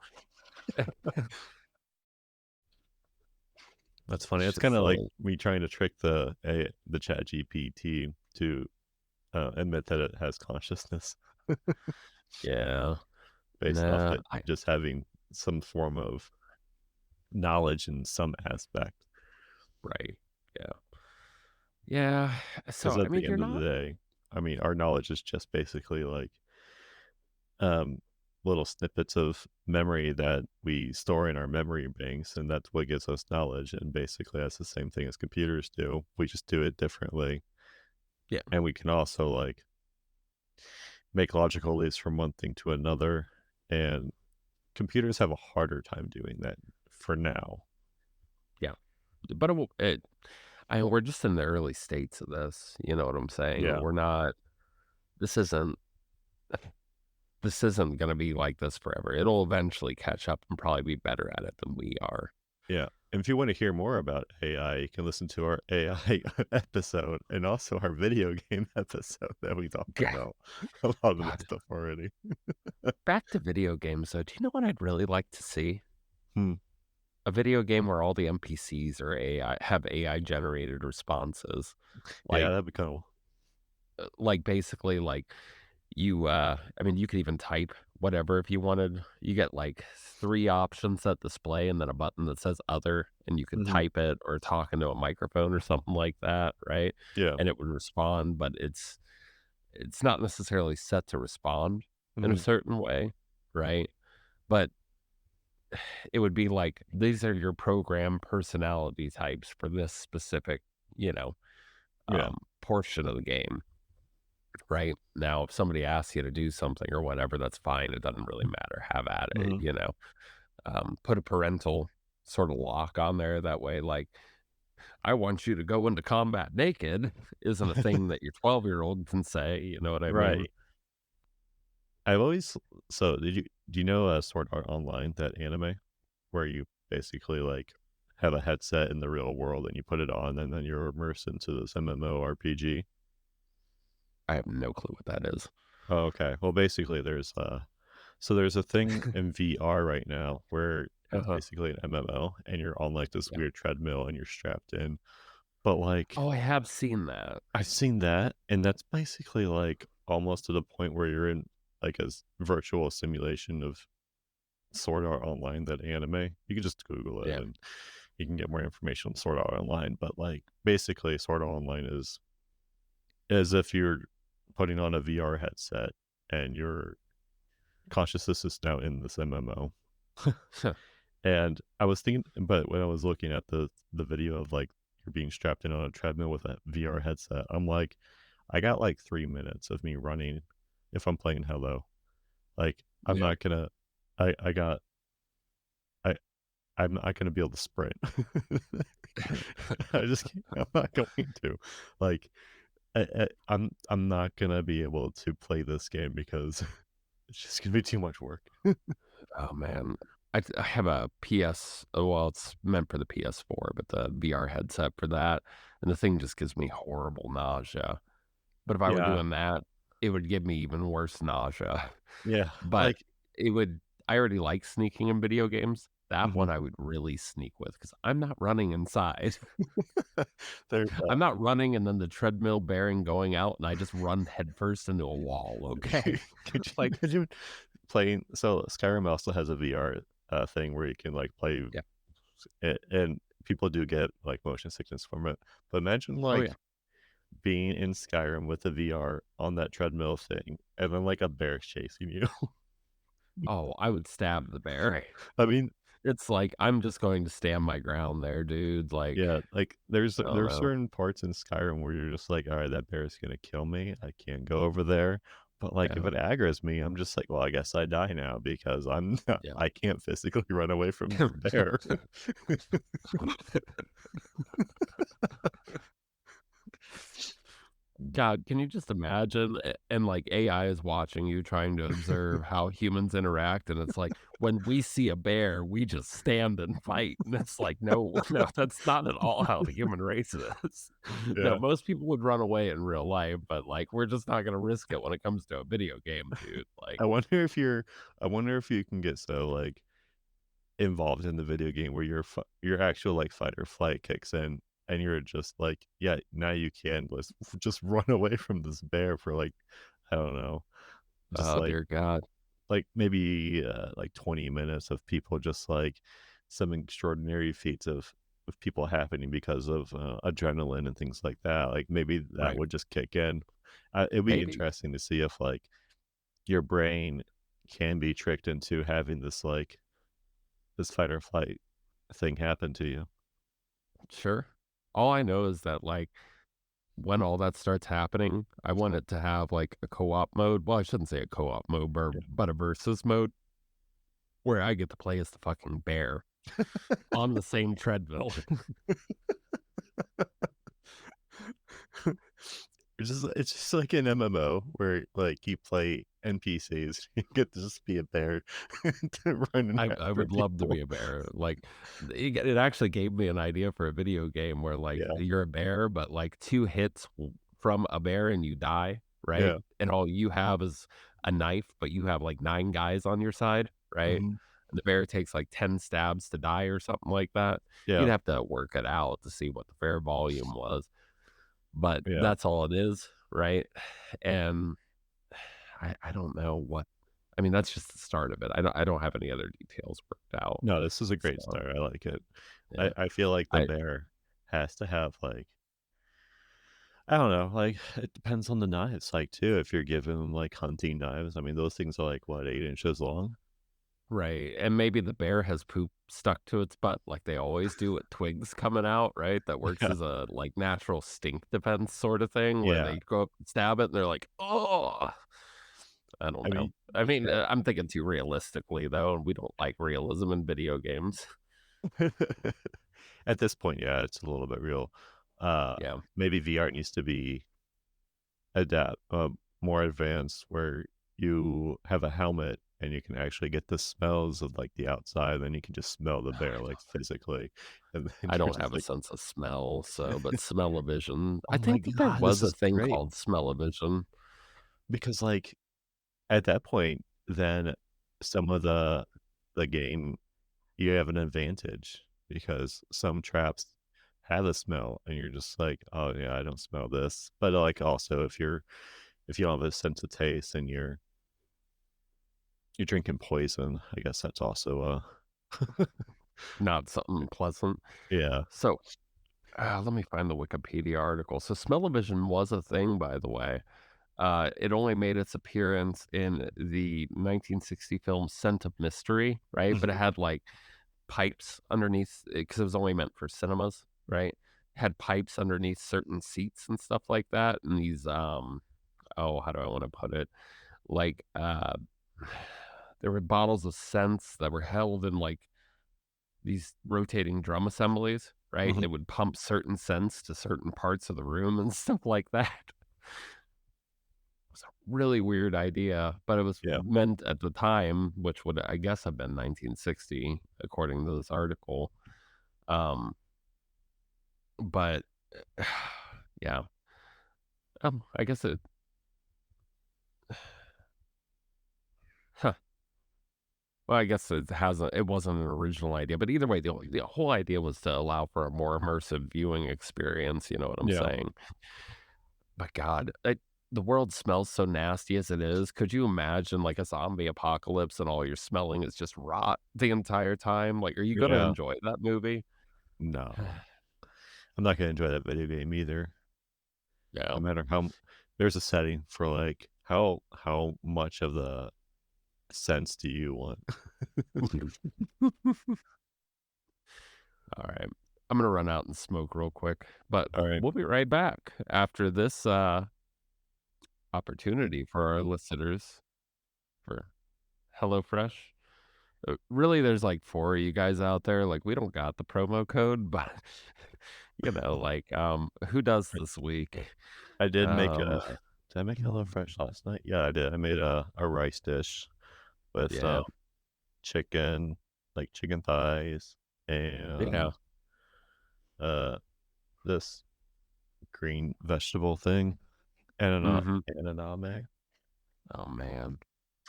that's funny. It's It's just kinda like silly. me trying to trick the ChatGPT to, admit that it has consciousness Yeah. based off Nah, it just having some form of knowledge in some aspect. right. Yeah. Yeah, Because so, I at mean, the you're end of the not day, I mean, our knowledge is just basically like, um, little snippets of memory that we store in our memory banks, and that's what gives us knowledge. And basically, that's the same thing as computers do. We just do it differently, yeah, and we can also like make logical leaps from one thing to another. And computers have a harder time doing that for now. yeah, but it will we're just in the early states of this, you know what I'm saying? Yeah, We're not this isn't this isn't gonna be like this forever. It'll eventually catch up and probably be better at it than we are. yeah. And if you want to hear more about AI, you can listen to our AI episode and also our video game episode that we talk Yeah, about a lot of this God. stuff already. Back to video games, though, do you know what I'd really like to see? Hmm. A video game where all the NPCs are AI have AI generated responses. Yeah, Like that'd be kind of basically, like, I mean, you could even type whatever if you wanted. You get, like, 3 options that display and then a button that says "Other," and you could hmm type it or talk into a microphone or something like that, right? yeah. And it would respond, but it's not necessarily set to respond in a hmm certain way, right? But it would be like, these are your program personality types for this specific, you know, Yeah. portion of the game, right? Now, if somebody asks you to do something or whatever, that's fine. It doesn't really matter. Have at it, hmm you know. Put a parental sort of lock on there. That way, like, I want you to go into combat naked isn't a thing that your 12-year-old can say. You know what I mean? Right. I've always so do you know Sword Art Online, that anime where you basically like have a headset in the real world and you put it on and then you're immersed into this MMORPG? I have no clue what that is. Oh, okay. Well, basically there's a thing in VR right now where it's Uh-huh. basically an MMO and you're on like this Yeah. weird treadmill and you're strapped in. But like Oh, I have seen that. I've seen that and that's basically like almost to the point where you're in like a virtual simulation of Sword Art Online, that anime. You can just Google it Yeah. and you can get more information on Sword Art Online. But like basically Sword Art Online is as if you're putting on a VR headset and your consciousness is now in this MMO. And I was thinking, but when I was looking at the video of like you're being strapped in on a treadmill with a VR headset, I'm like, I got like 3 minutes of me running if I'm playing Hello. Like I'm Yeah. not gonna, I got, I I'm not gonna be able to sprint. I just can't, I'm not going to. Like I'm not gonna be able to play this game because it's just gonna be too much work. Oh, man. I have a PS well, it's meant for the PS4, but the VR headset for that, and the thing just gives me horrible nausea. But if I were Yeah, doing that, it would give me even worse nausea. yeah. But Like it would I already like sneaking in video games. That mhm. one I would really sneak with because 'cause I'm not running inside. there's I'm not running and then the treadmill bearing going out, and I just run headfirst into a wall, okay? could you Like imagine playing? So Skyrim also has a VR thing where you can like play yeah. it, and people do get like motion sickness from it. But imagine Oh, like yeah. being in Skyrim with the VR on that treadmill thing, and then like a bear chasing you. Oh, I would stab the bear. I mean, It's like, I'm just going to stand my ground there, dude, like, yeah, like I don't there's know. certain parts in Skyrim where you're just like, all right, that bear is gonna kill me. I can't go over there. But like if Yeah, it aggro's me, I'm just like, well, I guess I die now because I'm not, yeah. I can't physically run away from the bear. God, can you just imagine? And, like, AI is watching you trying to observe how humans interact, and it's like, when we see a bear, we just stand and fight, and it's like, no, no, that's not at all how the human race is. No, Yeah. most people would run away in real life, but, like, we're just not gonna risk it when it comes to a video game, dude, like I wonder if you're I wonder if you can get so like involved in the video game where your actual like fight or flight kicks in and you're just like, yeah, now you can just run away from this bear for like I don't know, just oh, dear God. like maybe like 20 minutes of people just like some extraordinary feats of people happening because of adrenaline and things like that. Like maybe that Right. would just kick in. It'd be Maybe. interesting to see if like your brain can be tricked into having this like this fight or flight thing happen to you. Sure. All I know is that, like, when all that starts happening, I want it to have, like, a co-op mode. Well, I shouldn't say a co-op mode, but a versus mode where I get to play as the fucking bear on the same treadmill. It's just like an MMO where, like, you play NPCs. You get to just be a bear to running I after would love to people. be a bear, like, it actually gave me an idea for a video game where, like, Yeah, you're a bear, but, like, 2 hits w from a bear and you die, right? yeah, And all you have is a knife, but you have, like, 9 guys on your side, right? mhm, And the bear takes, like, 10 stabs to die or something like that. You'd yeah, have to work it out to see what the fair volume was, but yeah. that's all it is, right? And I don't know what I mean, that's just the start of it. I don't have any other details worked out. No, this is a great So, start, I like it. I yeah. I feel like the I bear has to have, like I don't know, like, it depends on the knives, like, too, if you're giving them, like, hunting knives, I mean, those things are, like, what, 8 inches long? Right, and maybe the bear has poop stuck to its butt like they always do with twigs coming out, right? That works Yeah, as a, like, natural stink defense sorta thing where yeah, they go up and stab it and they're like, "Oh." I I don't know. mean I mean, yeah. I'm thinking too realistically, though, and we don't like realism in video games. At this point, yeah, it's a little bit real. Uh, Yeah. Maybe VR needs to be more advanced where you have a helmet and you can actually get the smells of, like, the outside, then you can just smell the bear, like, physically, and then I you're don't just have a like, sense of smell, so but smell-o-vision I "Oh my think that there god, this was a is thing great." called smell-o-vision. Because, like, at that point, then some of the game, you have an advantage because some traps have a smell and you're just like, "Oh, yeah, I don't smell this." But, like, also, if you don't have a sense of taste and you're drinking poison, I guess that's also, Not something pleasant. yeah. So, let me find the Wikipedia article. So smell-o-vision was a thing, by the way. It only made its appearance in the 1960 film Scent of Mystery, right? But it Mhm, had, like, pipes underneath because it was only meant for cinemas, right? Had pipes underneath certain seats and stuff like that, and these, oh, how do I wanna put it? Like, there were bottles of scents that were held in, like, these rotating drum assemblies, right? And mhm, it would pump certain scents to certain parts of the room and stuff like that. It was a really weird idea, but it was yeah. meant at the time, which would, I guess, have been 1960, according to this article. Um, but yeah, I guess it, huh. Well, I guess it wasn't an original idea, but either way, the whole idea was to allow for a more immersive viewing experience. You know what I'm Yeah. saying? But God, the world smells so nasty as it is. Could you imagine like a zombie apocalypse and all you're smelling is just rot the entire time? Like, are you gonna Yeah. enjoy that movie? No. I'm not gonna enjoy that video game either, Yeah. no matter how there's a setting for, like, how much of the sense do you want? All right. I'm gonna run out and smoke real quick, but Alright. we'll be right back after this opportunity for our listeners for HelloFresh. Really, there's like 4 of you guys out there. Like, we don't got the promo code, but like, who does this week? I did make Um, a did I make HelloFresh last night? Yeah, I did. I made a rice dish with, yeah, chicken, like, chicken thighs yeah. and, uh, this green vegetable thing, Mhm. edamame, Oh, man.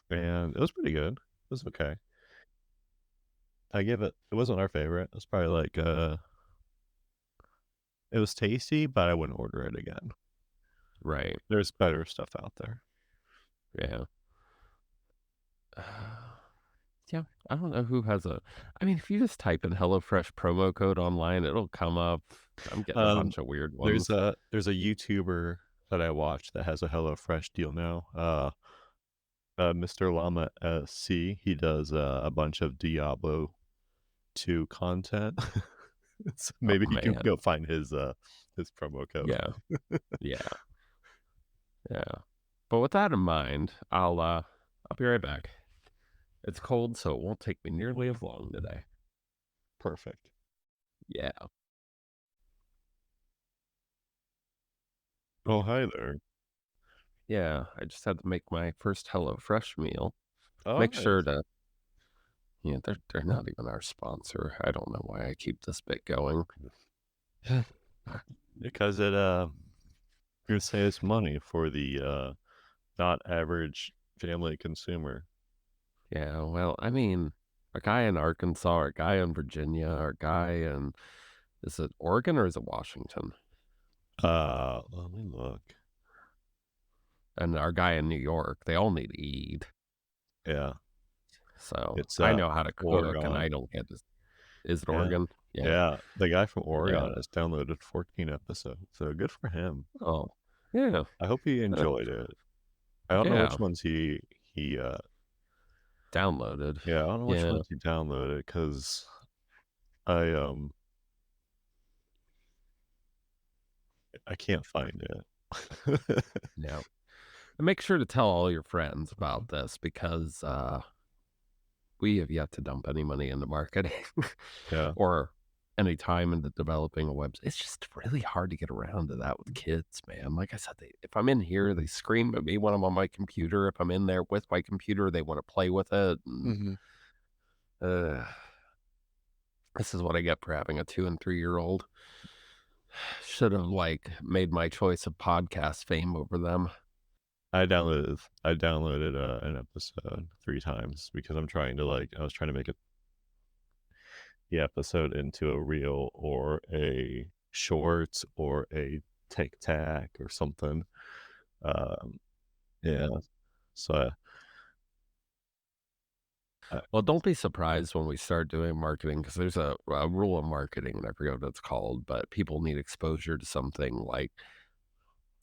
and it was pretty good. It was okay. It wasn't our favorite. It was probably like, it was tasty, but I wouldn't order it again. Right. There's better stuff out there. Yeah. Yeah, I don't know who has a I mean, if you just type in HelloFresh promo code online, it'll come up. I'm getting a Um, bunch of weird ones. there's a YouTuber that I watch that has a HelloFresh deal now. Mr. Llama SC, he does, a bunch of Diablo 2 content. So Oh, maybe you can man. go find his promo code. Yeah, yeah, yeah. But with that in mind, I'll be right back. It's cold, so it won't take me nearly as long today. Perfect. Yeah. Oh, hi there. Yeah, I just had to make my first HelloFresh meal. Oh, Make sure nice. to yeah, they're not even our sponsor. I don't know why I keep this bit going. Because it saves money for the not average family consumer. Yeah, well, I mean, a guy in Arkansas, or a guy in Virginia, or a guy in is it Oregon or is it Washington? Let me look. And our guy in New York, they all need to eat. Yeah, So it's I know how to cook, and Oregon. I don't get this. Is it Yeah, Oregon? Yeah, yeah. The guy from yeah. Oregon has downloaded 14 episodes, so good for him. Oh, yeah, I hope he uh, enjoyed it. I don't know yeah. which ones he Downloaded. yeah, I don't know which Yeah, ones he downloaded because I can't find it. yeah. And make sure to tell all your friends about this because we have yet to dump any money into marketing Yeah. or any time into developing a website. It's just really hard to get around to that with kids, man. Like I said, if I'm in here, they scream at me when I'm on my computer. If I'm in there with my computer, they want to play with it. And Mhm. uh, this is what I get for having a 2 and 3 year old. Should have like made my choice of podcast fame over them. I downloaded an episode 3 times because I was trying to make it the episode into a reel or a short or a tic tac or something. Um, yeah. So I Well, don't be surprised when we start doing marketing because there's a rule of marketing, and I forget what it's called, but people need exposure to something like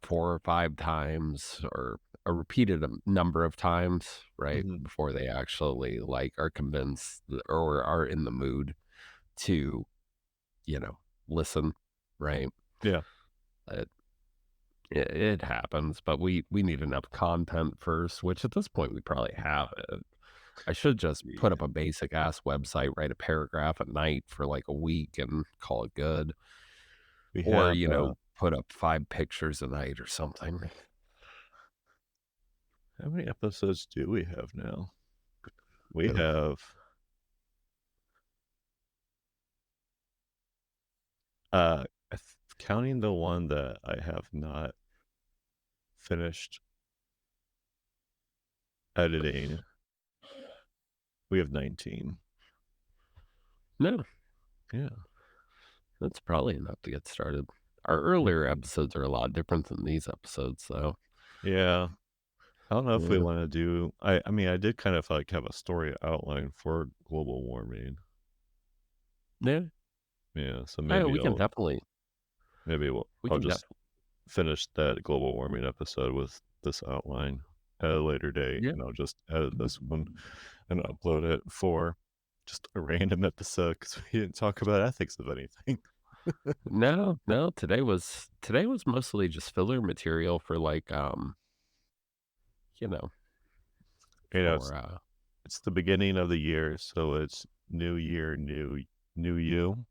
4 or 5 times or a repeated number of times, right? Mhm. Before they actually like are convinced or are in the mood to, you know, listen, right? Yeah. It, it happens, but we need enough content first, which at this point we probably have it. I should just put Yeah. up a basic ass website, write a paragraph at night for like a week and call it good. We Or, have, put up 5 pictures a night or something. how many episodes do we have now? We Yeah. have, I th counting the one that I have not finished editing, we have 19. No, Yeah. that's probably enough to get started. Our earlier Mhm. episodes are a lot different than these episodes, though. Yeah. I don't know if we Yeah. wanna do I mean, I did kind of, like, have a story outline for global warming. Yeah. Yeah, so Oh, we I'll can just definitely, finish that global warming episode with this outline at a later date, yeah. and I'll just edit this one and upload it for just a random episode because we didn't talk about ethics of anything. No, no, today was mostly just filler material for like, you know, You know, for, it's the beginning of the year, so it's new year, new you.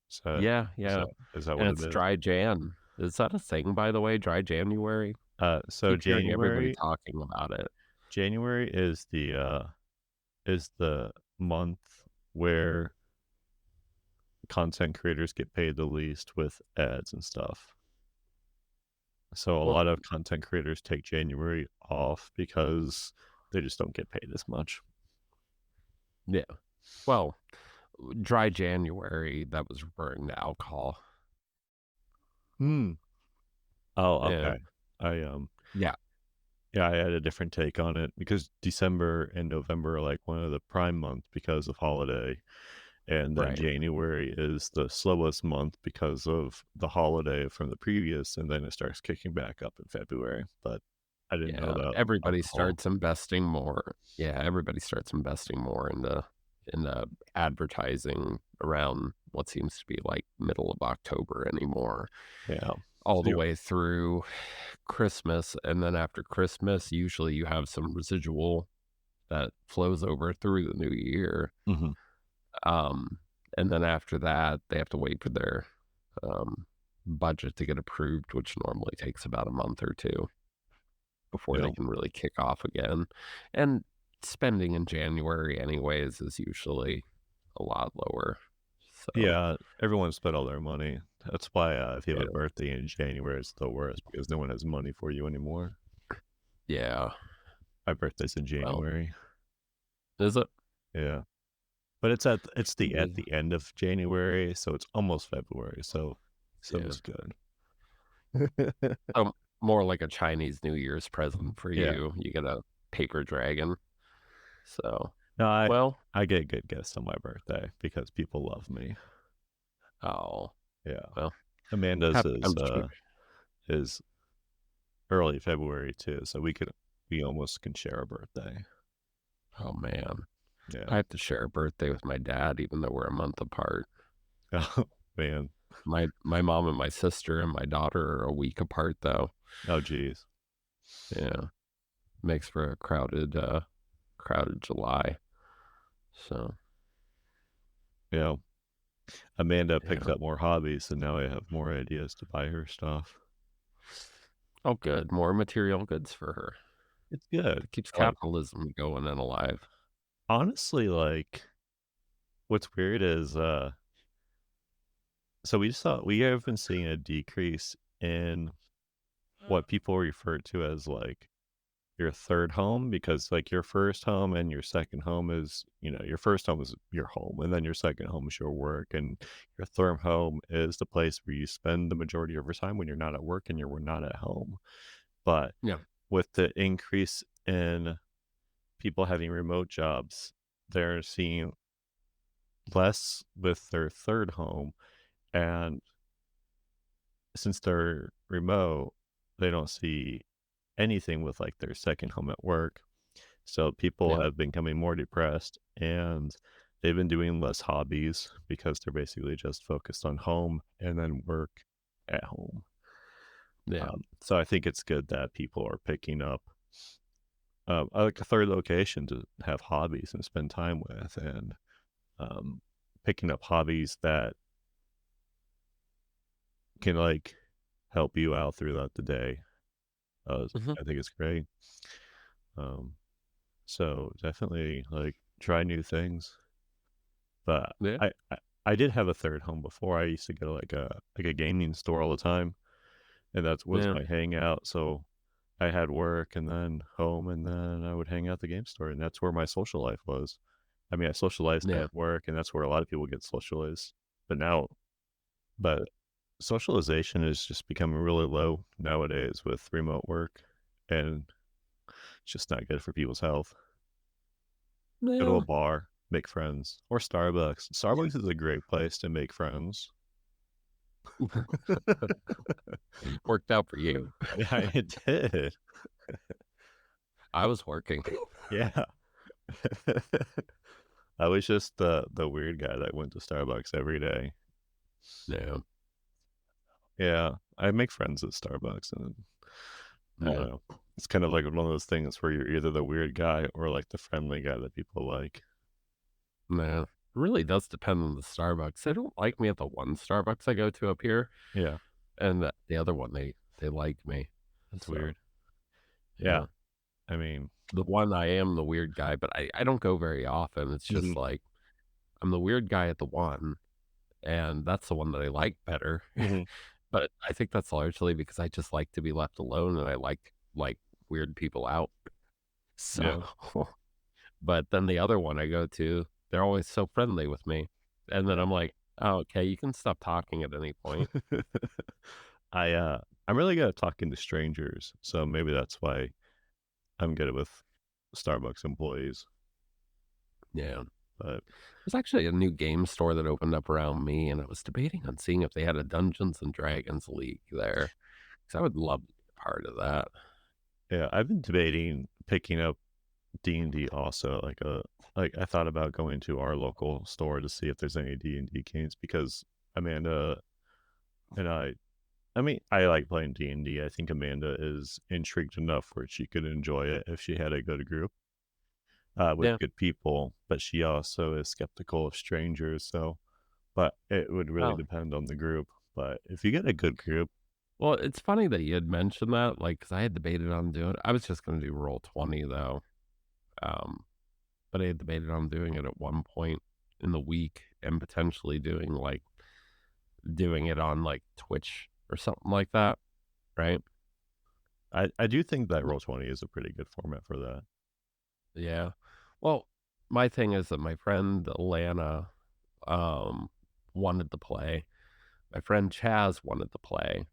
So, yeah, is yeah. that And what it it's is? dry Jan. Is that a thing, by the way, dry January? So Keep hearing everybody talking about it. January is the month where content creators get paid the least with ads and stuff. So a Well, lot of content creators take January off because they just don't get paid as much. yeah. Well, dry January, that was referring to alcohol. Hmm. Oh, Yeah. okay. I Yeah, yeah, I had a different take on it because December and November are like one of the prime months because of holiday, and then right. January is the slowest month because of the holiday from the previous, and then it starts kicking back up in February. But I didn't know Yeah, about everybody alcohol. starts investing more. Yeah, everybody starts investing more into advertising around what seems to be like middle of October anymore, Yeah. all So the you way through Christmas, and then after Christmas, usually you have some residual that flows over through the new year. Mhm. Um, and then after that, they have to wait for their um, budget to get approved, which normally takes about a month or 2 before they Yeah. can really kick off again. And spending in January anyways is usually a lot lower. So, Yeah, everyone spent all their money. That's why, if you have a yeah. birthday in January, it's the worst because no one has money for you anymore. Yeah. My birthday's in Well, January. is it? Yeah. But it's the at Me. the end of January, so it's almost February, so Yeah. it's good. More like a Chinese New Year's present for Yeah. you. You get a paper dragon. So, No, well, I get good gifts on my birthday because people love me. oh, Yeah. well, Amanda's I'm sure. is early February too, so we almost can share a birthday. Oh, man. Yeah. I have to share a birthday with my dad even though we're a month apart. Oh, man. My mom and my sister and my daughter are a week apart, though. Oh, geez. Yeah, makes for a crowded July. So, Yeah. Amanda picked yeah. up more hobbies, and now I have more ideas to buy her stuff. Oh, good. More material goods for her. It's good. That keeps Like, capitalism going and alive. honestly, like, what's weird is, so we have been seeing a decrease in what people refer to as, like, your 3rd home because, like, your 1st home and your 2nd home is your 1st home is your home, and then your 2nd home is your work, and your 3rd home is the place where you spend the majority of your time when you're not at work and you're not at home. But Yeah. with the increase in people having remote jobs, they're seeing less with their 3rd home, and since they're remote, they don't see anything with, like, their 2nd home at work. So people Yeah. have been becoming more depressed, and they've been doing less hobbies because they're basically just focused on home and then work at home. Yeah. So I think it's good that people are picking up, like, a 3rd location to have hobbies and spend time with, and picking up hobbies that can, like, help you out throughout the day. Mhm. I think it's great. Um, so definitely, like, try new things. But Yeah. I did have a 3rd home before. I used to go to, like a gaming store all the time, and that was Yeah. my hangout, so I had work and then home, and then I would hang out at the game store, and that's where my social life was. I mean, I socialized Yeah. at work, and that's where a lot of people get socialized, but now but socialization is just becoming really low nowadays with remote work, and it's just not good for people's health. Go to a Yeah. bar, make friends, or Starbucks. Starbucks is a great place to make friends. Worked out for you. Yeah, it did. I was working. Yeah. I was just the weird guy that went to Starbucks every day. Yeah. Yeah, I make friends at Starbucks, and I Yeah. don't know. It's kind of like one of those things where you're either the weird guy or like the friendly guy that people like. Yeah. It really does depend on the Starbucks. They don't like me at the one Starbucks I go to up here, Yeah, and the other one, they like me. that's So, weird. Yeah, yeah. I mean, The one I am the weird guy, but I don't go very often. It's just mhm, like I'm the weird guy at the one, and that's the one that I like better. mhm, But I think that's largely because I just like to be left alone and I like weird people out. yeah, So, but then the other one I go to, they're always so friendly with me. And then yeah. I'm like, "Oh, okay, you can stop talking at any point." I I'm really good at talking to strangers, so maybe that's why I'm good with Starbucks employees. Yeah. But There's actually a new game store that opened up around me, and I was debating on seeing if they had a Dungeons& and Dragons League there, 'cause I would love to be a part of that. yeah, I've been debating picking up D&D also. Like I thought about going to our local store to see if there's any D&D games because Amanda and I mean, I like playing D&D. I think Amanda is intrigued enough where she could enjoy it if she had a good group with Yeah. good people, but she also is skeptical of strangers. So, but it would really Oh, depend on the group. but if you get a good group, Well, it's funny that you had mentioned that, like, because I had debated on doing I was just gonna do Roll20 though, um, but I had debated on doing it at one point in the week and potentially doing it on, like, Twitch or something like that, right? I do think that Roll20 is a pretty good format for that. Yeah. Well, my thing is that my friend Alana, um, wanted to play. My friend Chaz wanted to play,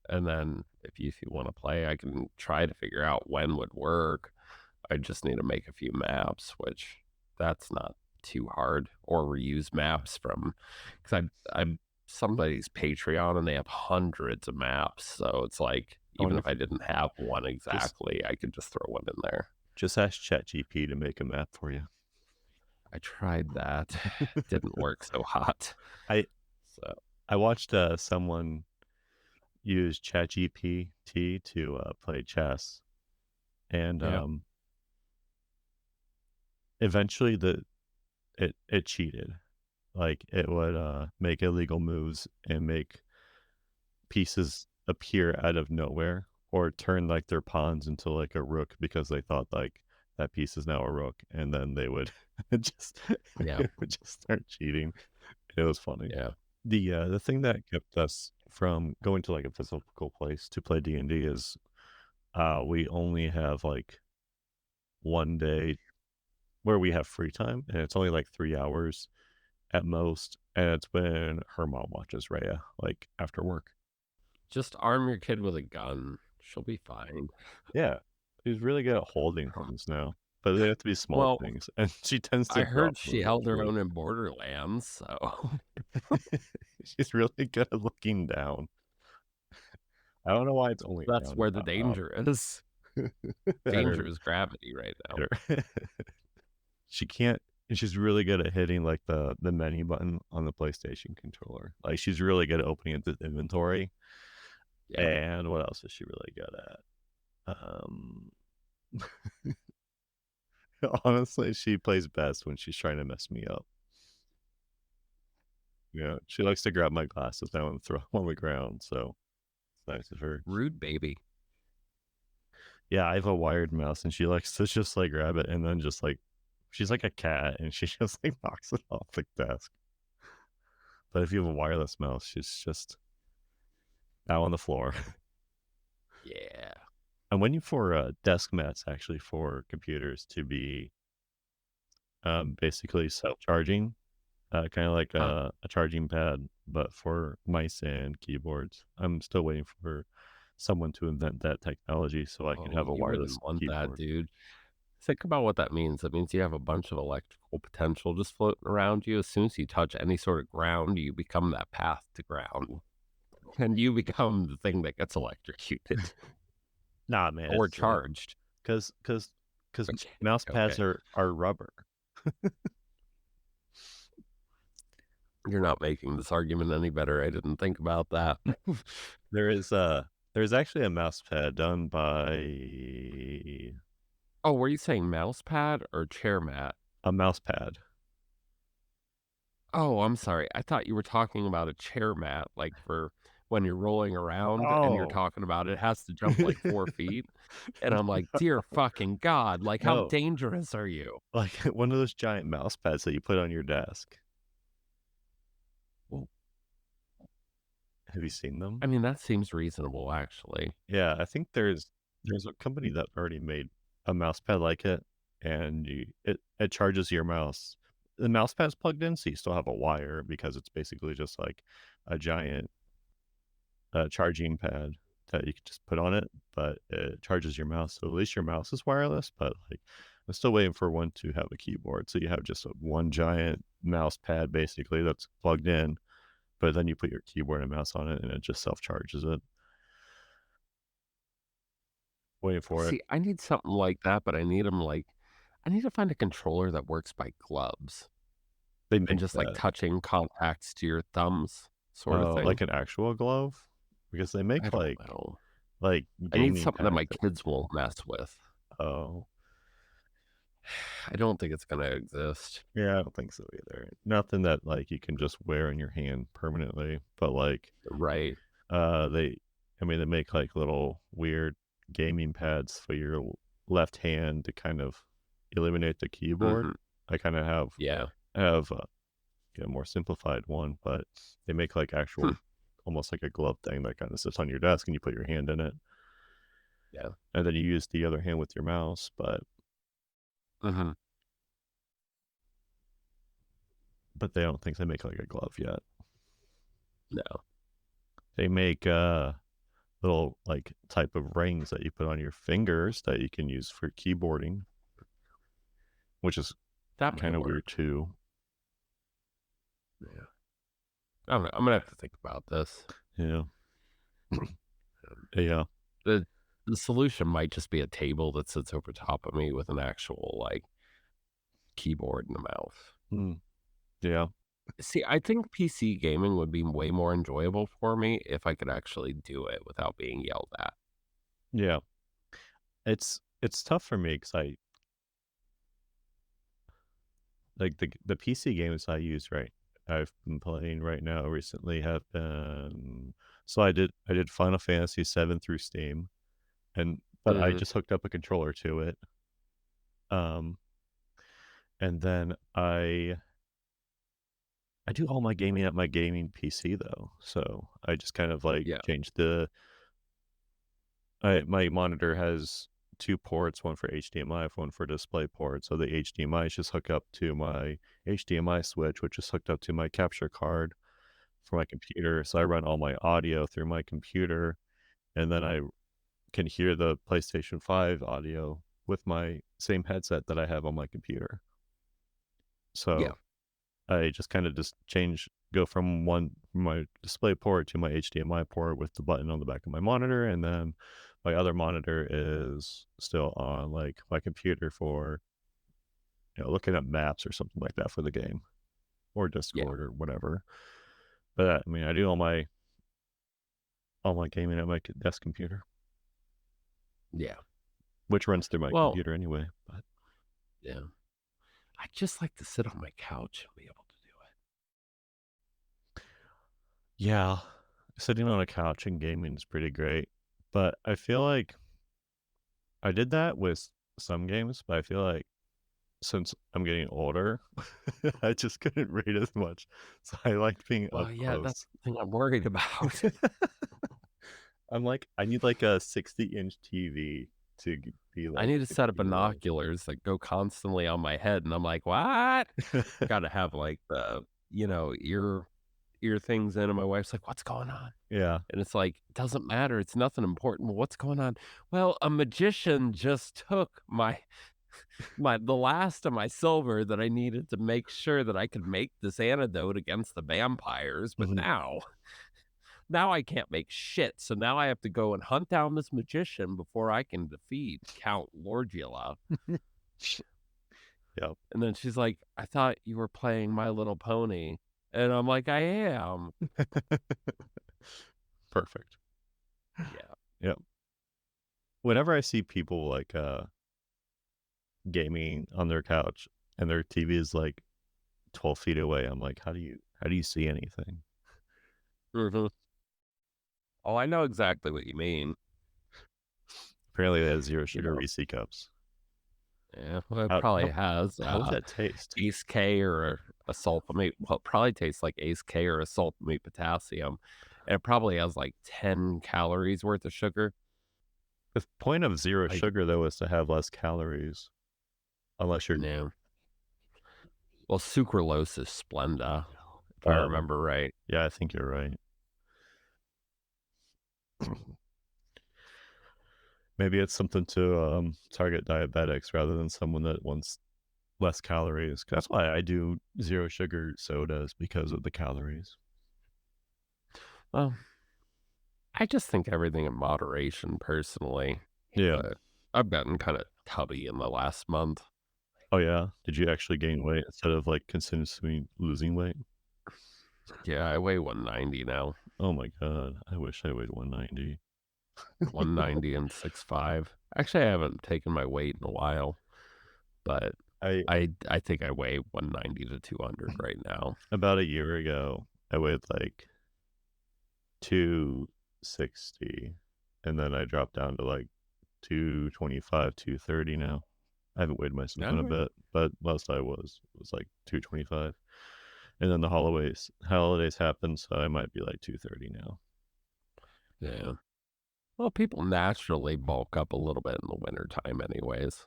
and then if you wanna play, I can try to figure out when would work. I just need to make a few maps, which that's not too hard, or reuse maps from 'cause I'm somebody's Patreon, and they have hundreds of maps, so it's like, I even wonder if if I didn't have one just exactly, I could just throw one in there. just ask ChatGPT to make a map for you. I tried that. Didn't work so hot. I So, I watched, someone use ChatGPT to, play chess, and, yeah. eventually it cheated. Like, it would, make illegal moves and make pieces appear out of nowhere or turn, like, their pawns into, like, a rook because they thought, like, that piece is now a rook, and then they would just Yeah. it would just start cheating. It was funny. Yeah. The thing that kept us from going to, like, a physical place to play D&D is, we only have, like, 1 day where we have free time, and it's only, like, 3 hours at most, and it's when her mom watches Rhea, like, after work. Just arm your kid with a gun. She'll be fine. Yeah. She's really good at holding things now, but they have to be small Well, things, and she tends to I drop heard she them held her easily. own in Borderlands, so She's really good at looking down. I don't know why it's only that's down and where the not up. danger is. At her Danger is gravity right now. at her She can't and she's really good at hitting, like, the menu button on the PlayStation controller. Like, she's really good at opening up the inventory, Yeah. and what else is she really good at? Honestly, she plays best when she's trying to mess me up. Yeah, she likes to grab my glasses now and throw them on the ground, so it's nice of her. Rude baby. Yeah, I have a wired mouse, and she likes to just, like, grab it and then just, like she's like a cat, and she just, like, knocks it off the desk. But if you have a wireless mouse, she's just out on the floor. Yeah. I'm waiting for, desk mats actually for computers to be, basically self-charging, kinda like Huh. a charging pad, but for mice and keyboards. I'm still waiting for someone to invent that technology so I can Oh, have a you wireless wouldn't want that, keyboard. dude. Think about what that means. That means you have a bunch of electrical potential just floating around you. As soon as you touch any sort of ground, you become that path to ground, and you become the thing that gets electrocuted Nah, man, or it's, charged. 'cause 'cause 'cause Okay. mouse pads Okay. are rubber. You're not making this argument any better. I didn't think about that. There is, there's actually a mouse pad done by Oh, were you saying mouse pad or chair mat? a mouse pad. Oh, I'm sorry. I thought you were talking about a chair mat, like, for when you're rolling around and you're Oh. talking about it has to jump, like, 4 feet, and I'm like, "Dear fucking god, like, how No, dangerous are you?" like, one of those giant mouse pads that you put on your desk. Well, Have you seen them? I mean, that seems reasonable, actually. Yeah, I think there's a company that already made a mouse pad like it, and it charges your mouse. The mouse pad's plugged in, so you still have a wire because it's basically just like a giant, charging pad that you can just put on it, but it charges your mouse, so at least your mouse is wireless, but, like, I'm still waiting for one to have a keyboard, so you have just, one giant mouse pad basically that's plugged in, but then you put your keyboard and mouse on it, and it just self-charges it. Waiting for it. See, I need something like that, but I need them I need to find a controller that works by gloves They and make just, like, that. touching contacts to your thumbs sort of Oh, thing. like an actual glove? Because they I make, don't know. like, I need gaming something that pads my that kids won't mess with. oh. I don't think it's gonna exist. Yeah, I don't think so either. Nothing that, like, you can just wear in your hand permanently, but, like, Right. they I mean, they make, like, little weird gaming pads for your left hand to kind of eliminate the keyboard. Mhm. I kinda Yeah. have, a more simplified one, but they make, like, Hmm. actual almost like a glove thing that kinda sits on your desk and you put your hand in it, Yeah. and then you use the other hand with your mouse, Mhm. but they don't think they make, like, a glove yet. No. They make, little, like, type of rings that you put on your fingers that you can use for keyboarding, which is That might kinda weird work. too. Yeah. I don't know, I'm gonna have to think about this. Yeah. Um, Yeah. the the solution might just be a table that sits over top of me with an actual, like, keyboard and a mouse. Mm. Yeah. See, I think PC gaming would be way more enjoyable for me if I could actually do it without being yelled at. Yeah. It's tough for me because I like, the PC games I've been playing right now recently have been so I did Final Fantasy 7 through Steam, but I Mhm. just hooked up a controller to it, um, and then I do all my gaming at my gaming PC, though, so I just kind of, like, Yeah. changed the I my monitor has 2 ports, one for HDMI, one for DisplayPort, so the HDMI is just hook up to my HDMI switch, which is hooked up to my capture card for my computer, so I run all my audio through my computer, and then I can hear the PlayStation 5 audio with my same headset that I have on my computer. Yeah. So, I just kinda just go from my display port to my HDMI port with the button on the back of my monitor, and then my other monitor is still on, like, my computer for, looking at maps or something like that for the game, or Yeah. Discord or whatever. But, I mean, I do all my gaming at my desk computer, Yeah. which runs through my Well, computer anyway, but yeah. I just like to sit on my couch and be able to do it. yeah, sitting on a couch and gaming is pretty great, but I feel like I did that with some games, but I feel like since I'm getting older, I just couldn't read as much, so I like being up Well, yeah, that's close. the thing I'm worried about. I'm like, I need like a 60-inch TV to be I like need a to set of be away. binoculars that go constantly on my head, and I'm like, "What?" Gotta have, like, the, ear things in, and my wife's like, "What's going on?" Yeah. And it's like, "Doesn't matter, it's nothing important." "Well, what's going on?" "Well, a magician just took the last of my silver that I needed to make sure that I could make this antidote against the vampires, but Mhm. now I can't make shit, so now I have to go and hunt down this magician before I can defeat Count Lordula." Yep. And then she's like, "I thought you were playing My Little Pony." And I'm like, "I am." Perfect. Yeah. Yep. Whenever I see people, like, gaming on their couch and their TV is, like, 12 feet away, I'm like, "How do you see anything?" Mhm. Oh, I know exactly what you mean. Apparently, they have zero You sugar know, Reese's Cups. yeah, well, it How probably how has, how would that taste? Ace K or a sulfamate, well, it probably tastes like Ace K or a sulfamate potassium, and it probably has, like, 10 calories worth of sugar. The point of zero Like, sugar, though, is to have less calories, unless you're no. Well, sucralose is Splenda, if I oh, remember right. yeah, I think you're right. Maybe it's something to, target diabetics rather than someone that wants less calories. 'Cause that's why I do zero sugar sodas because of the calories. Well, I just think everything in moderation personally, Yeah. but I've gotten kinda tubby in the last month. Oh, yeah? Did you actually gain weight instead of, like, consistently losing weight? Yeah, I weigh 190 now, Oh my god, I wish I weighed 190. 190 and 6'5". Actually, I haven't taken my weight in a while, but I I think I weigh 190 to 200 right now. about a year ago, I weighed like 260, and then I dropped down to like 225, 230 now. I haven't weighed myself in a Okay. bit, but last I was like 225. And then the holidays happened, so I might be like 230 now. Yeah. Well, people naturally bulk up a little bit in the wintertime anyways.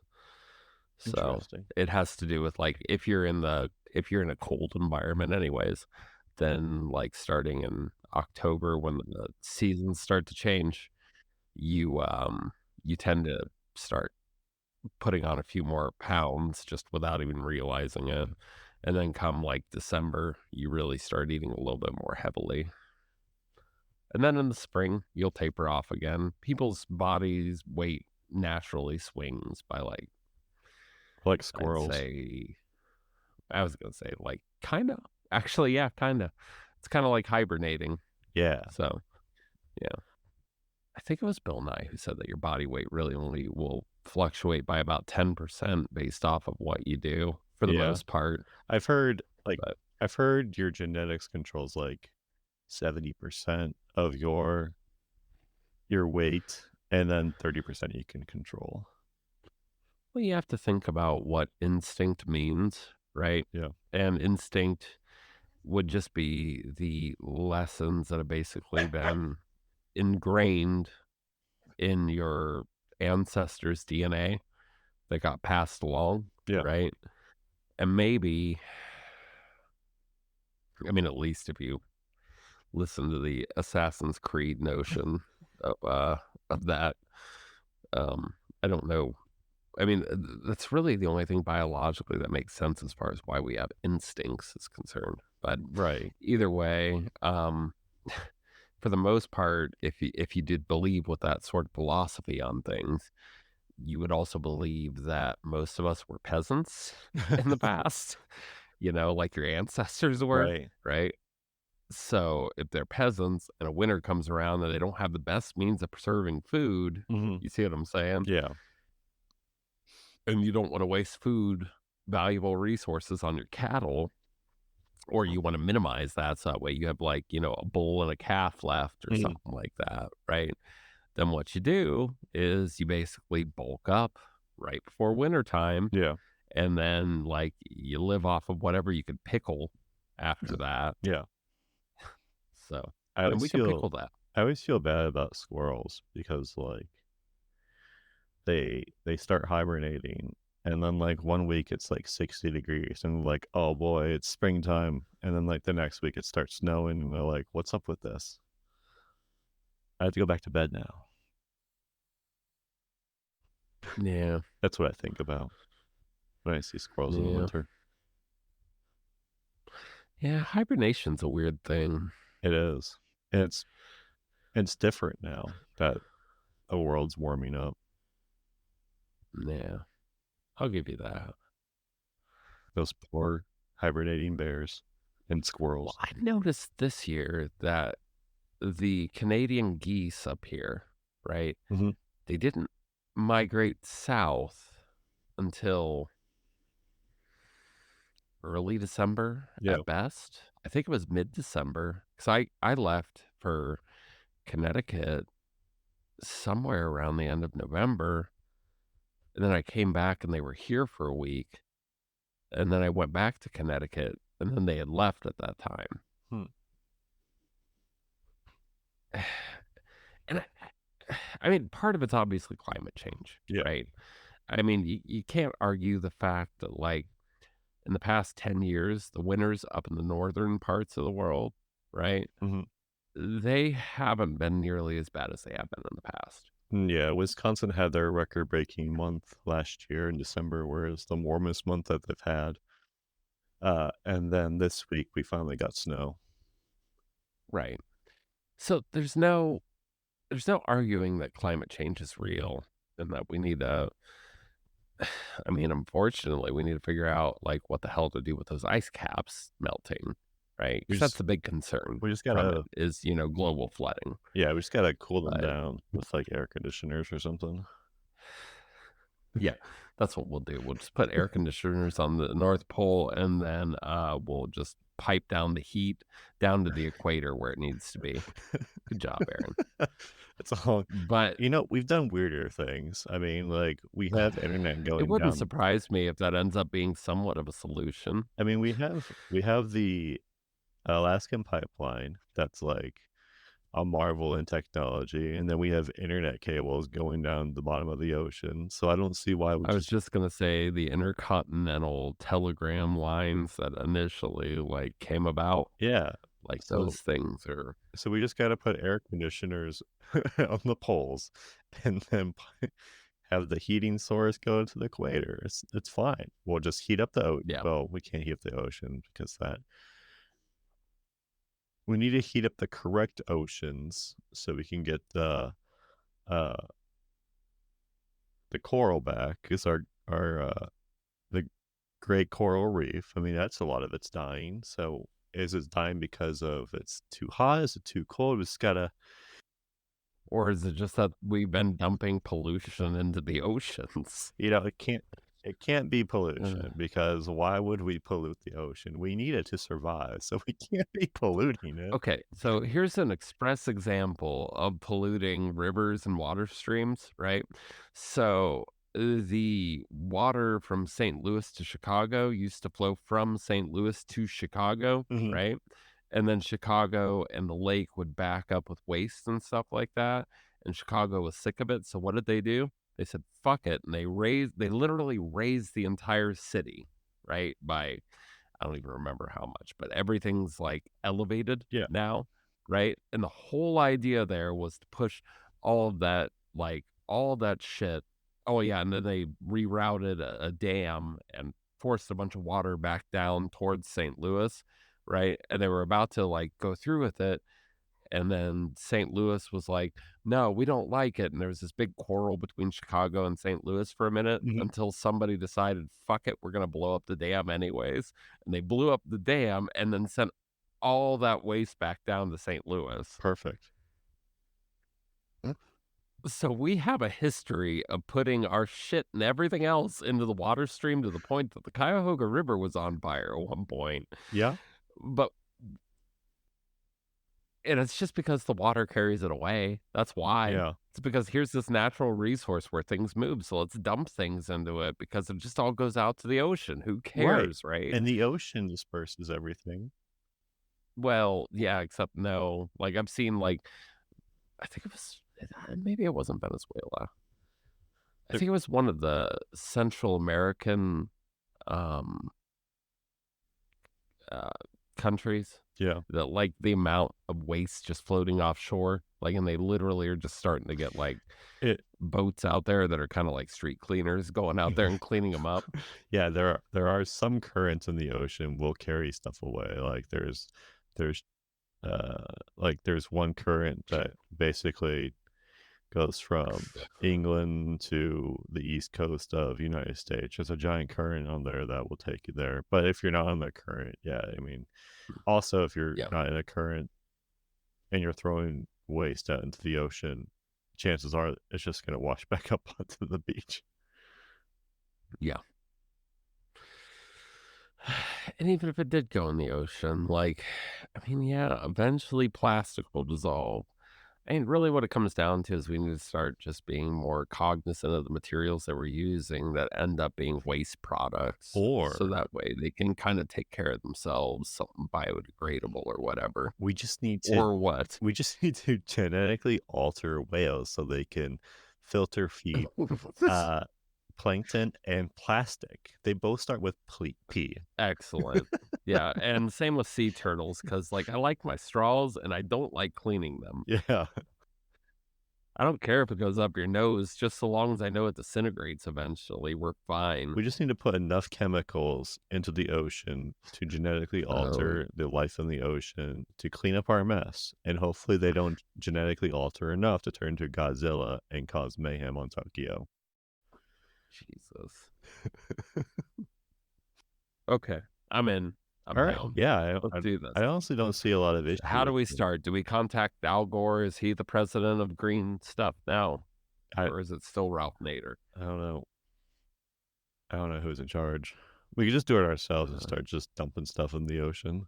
So Interesting. it has to do with like if you're in a cold environment anyways, then like starting in October when the seasons start to change, you you tend to start putting on a few more pounds just without even realizing it. And then come like December, you really start eating a little bit more heavily. And then in the spring, you'll taper off again. People's bodies weight naturally swings by like Like I'd squirrels. say I was gonna say like kinda. Actually, yeah, kinda. It's kinda like hibernating. Yeah. So yeah. I think it was Bill Nye who said that your body weight really only will fluctuate by about 10% based off of what you do for the Yeah. most part. I've heard like But I've heard your genetics controls like 70% of your weight, and then 30% you can control. well, you have to think about what instinct means, right? Yeah. And instinct would just be the lessons that have basically been ingrained in your ancestors' DNA that got passed along, Yeah. right? And maybe, I mean, at least if you listen to the Assassin's Creed notion of that, um, I don't know. I mean, that's really the only thing biologically that makes sense as far as why we have instincts is concerned. But Right. either way, for the most part, if you did believe with that sort of philosophy on things, you would also believe that most of us were peasants in the past, like your ancestors were, Right. right? So if they're peasants and a winter comes around and they don't have the best means of preserving food, Mhm. you see what I'm saying? Yeah. And you don't want to waste food, valuable resources on your cattle, or you want to minimize that so that way you have like, a bull and a calf left or Mhm. something like that, right? Then what you do is you basically bulk up right before wintertime Yeah. and then like you live off of whatever you could pickle after that. Yeah. So, I and always we can feel pickle that. I always feel bad about squirrels because, like, they start hibernating, and then, like, one week it's, like, 60 degrees, and, like, "Oh, boy, it's springtime," and then, like, the next week it starts snowing, and they're like, "What's up with this? I have to go back to bed now." Yeah. That's what I think about when I see squirrels in the Yeah. winter. Yeah. Hibernation's a weird thing. It is. And it's different now that the world's warming up. Yeah. I'll give you that. Those poor hibernating bears and Well, squirrels. I noticed this year that the Canadian geese up here, right? Mhm. They didn't migrate south until early December Yeah. at best. I think it was mid-December because I left for Connecticut somewhere around the end of November, and then I came back and they were here for a week, and then I went back to Connecticut, and then they had left at that time. Hmm. And I mean, part of it's obviously climate change, Yeah. right? I mean, you can't argue the fact that, like, in the past 10 years, the winters up in the northern parts of the world, right? Mhm. They haven't been nearly as bad as they have been in the past. Yeah, Wisconsin had their record-breaking month last year in December, where it's the warmest month that they've had. And then this week we finally got snow. Right. So there's no arguing that climate change is real and that we need to I mean, unfortunately, we need to figure out like what the hell to do with those ice caps melting, right? We Because that's just the big concern we just from it gotta is, global flooding. yeah, we just gotta cool them But down with, like, air conditioners or something. Yeah, that's what we'll do. We'll just put air conditioners on the North Pole, and then, we'll just pipe down the heat down to the equator where it needs to be. Good job, Aaron. It's all But we've done weirder things. I mean, like, we have internet it going wouldn't down. surprise me if that ends up being somewhat of a solution. I mean, we have the Alaskan pipeline that's, like, a marvel in technology, and then we have internet cables going down the bottom of the ocean, so I don't see why we I was just just gonna say the intercontinental telegram lines that initially, like, came about, yeah. like, So those things are so we just gotta put air conditioners on the poles and then have the heating source go to the equator. It's fine. We'll just heat up the yeah. well, we can't heat up the ocean because that we need to heat up the correct oceans so we can get uh the coral back. Because our the great coral reef, I mean, that's a lot of it's dying. So is it dying because of it's too hot? Is it too cold? We just gotta Or is it just that we've been dumping pollution into the oceans? it can't be Ugh. pollution because why would we pollute the ocean? We need it to survive, so we can't be polluting it. Okay, so here's an express example of polluting rivers and water streams, right? So the water from St. Louis to Chicago used to flow from St. Louis to Chicago, Mhm. right? And then Chicago and the lake would back up with waste and stuff like that. And Chicago was sick of it. So what did they do? They said, fuck it. And they literally raised the entire city, right? By I don't even remember how much, but everything's, like, elevated Yeah. now, right? And the whole idea there was to push all of that, like, all that shit. Oh, yeah, and then they rerouted a dam and forced a bunch of water back down towards St. Louis, right? And they were about to, like, go through with it, and then St. Louis was like, "No, we don't like it." And there was this big quarrel between Chicago and St. Louis for a minute Mhm. until somebody decided, "Fuck it, we're gonna blow up the dam anyways." And they blew up the dam and then sent all that waste back down to St. Louis. Perfect. So we have a history of putting our shit and everything else into the water stream to the point that the Cuyahoga River was on fire at one point. Yeah. But And it's just because the water carries it away. That's why. Yeah. It's because here's this natural resource where things move, so let's dump things into it because it just all goes out to the ocean. Who Right. cares, right? And the ocean disperses everything. Well, yeah, except no. Like I've seen I think maybe it wasn't Venezuela. I There think it was one of the Central American um uh countries yeah. that like the amount of waste just floating offshore. Like and they literally are just starting to get like It boats out there that are kinda like street cleaners going out there and cleaning them up. yeah, there are some currents in the ocean will carry stuff away. Like, there's, uh, there's one current that basically goes from England to the East Coast of United States. There's a giant current on there that will take you there. But if you're not on the current, yeah, I mean, also, if you're Yeah, not in a current and you're throwing waste out into the ocean, chances are it's just gonna wash back up onto the beach. yeah. And even if it did go in the ocean, I mean, yeah, eventually plastic will dissolve. And really what it comes down to is we need to start just being more cognizant of the materials that we're using that end up being waste products. So Or that way they can kind of take care of themselves, something biodegradable or whatever. we just need to Or what? we just need to genetically alter whales so they can filter feed, uh, plankton and plastic. They both start with P. Excellent. Yeah, and same with sea turtles, because I like my straws and I don't like cleaning them. Yeah. I don't care if it goes up your nose, just so long as I know it disintegrates eventually, we're fine. We just need to put enough chemicals into the ocean to genetically Oh, alter the life in the ocean to clean up our mess, and hopefully they don't genetically alter enough to turn into Godzilla and cause mayhem on Tokyo. Jesus. Okay, I'm in. I'm Alright, down. yeah, Let's I do this. I honestly don't see a lot of issue How do with we it. start? Do we contact Al Gore? Is he the president of green stuff now? I Or is it still Ralph Nader? I don't know. I don't know who's in charge. We could just do it ourselves and Uh, start just dumping stuff in the ocean.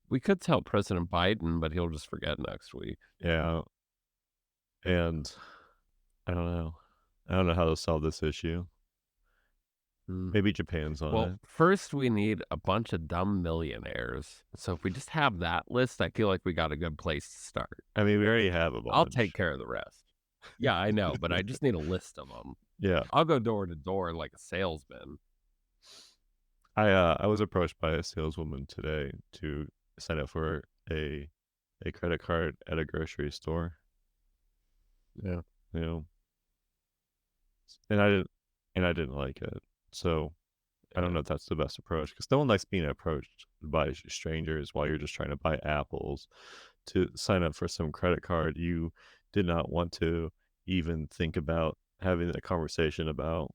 we could tell President Biden, but he'll just forget next week. Yeah, and I don't know. I don't know how to solve this issue. Mm. Maybe Japan's on Well, it. first we need a bunch of dumb millionaires. So if we just have that list, I feel like we got a good place to start. I mean, we already have a I'll take bunch. care of the rest. Yeah, I know, but I just need a list of them. Yeah. I'll go door to door like a salesman. I was approached by a saleswoman today to sign up for a credit card at a grocery store, Yeah. you know, and I didn't like it. So I don't Yeah. know if that's the best approach because no one likes being approached by strangers while you're just trying to buy apples to sign up for some credit card you did not want to even think about having a conversation about.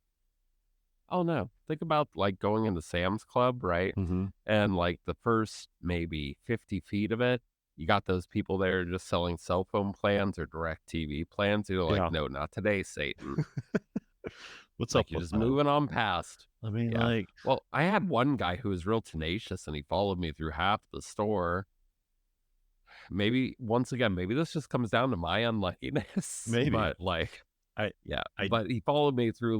Oh, no. Think about, like, going into Sam's Club, right? Mhm. And, like, the first maybe 50 feet of it, you got those people there just selling cell phone plans or direct TV plans. You're like, Yeah. "No, not today, Satan." What's up Like, you're with just that? moving on past. I mean, Yeah. like, Well, I had one guy who was real tenacious, and he followed me through half the store. Maybe once again, maybe this just comes down to my unluckiness, maybe. but, like, I yeah, I but he followed me through,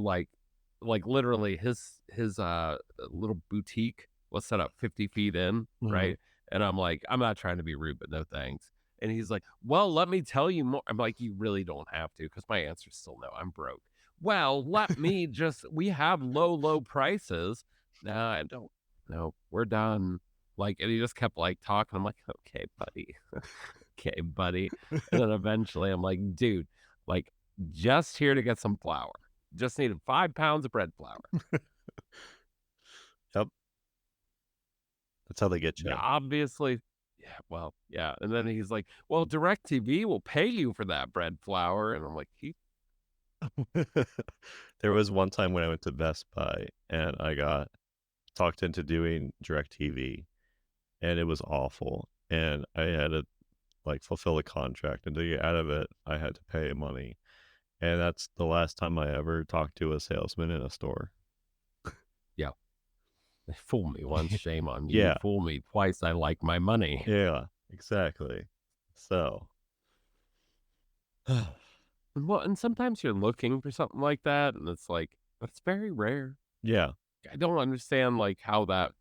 literally his little boutique was set up 50 feet in, mhm. right? And I'm like, "I'm not trying to be rude, but no thanks." And he's like, "Well, let me tell you more." I'm like, "You really don't have to, because my answer's still no, I'm broke." "Well, let me just we have low, low prices." "No, I don't. No, we're done." Like, and he just kept, like, talking. I'm like, "Okay, buddy. Okay, buddy." And then eventually I'm like, "Dude, like, just here to get some flour. Just needed 5 pounds of bread flour." Yep, that's how they get Yeah, you. obviously. Yeah, well, yeah, and then he's like, "Well, DirecTV will pay you for that bread flour," and I'm like, "He." There was one time when I went to Best Buy and I got talked into doing DirecTV, and it was awful, and I had to, like, fulfill a contract, and to get out of it, I had to pay money, and that's the last time I ever talked to a salesman in a store. Yeah, fool me once, shame on you. Yeah, Fool me twice, I like my money. yeah, exactly. So, Well, and sometimes you're looking for something like that, and it's like, that's very rare. yeah, I don't understand, like, how that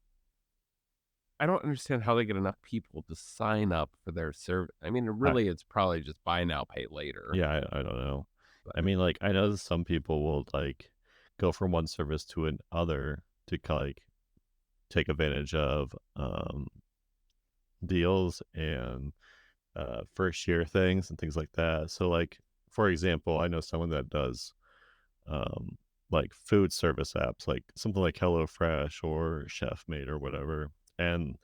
I don't understand how they get enough people to sign up for their service. I mean, I really, it's probably just buy now, pay later, yeah, I don't know. I but mean, like, I know some people will, like, go from one service to another to, like, take advantage of, deals and, first year things and things like that. So, like, for example, I know someone that does, um, like, food service apps, like something like HelloFresh or ChefMate or whatever, and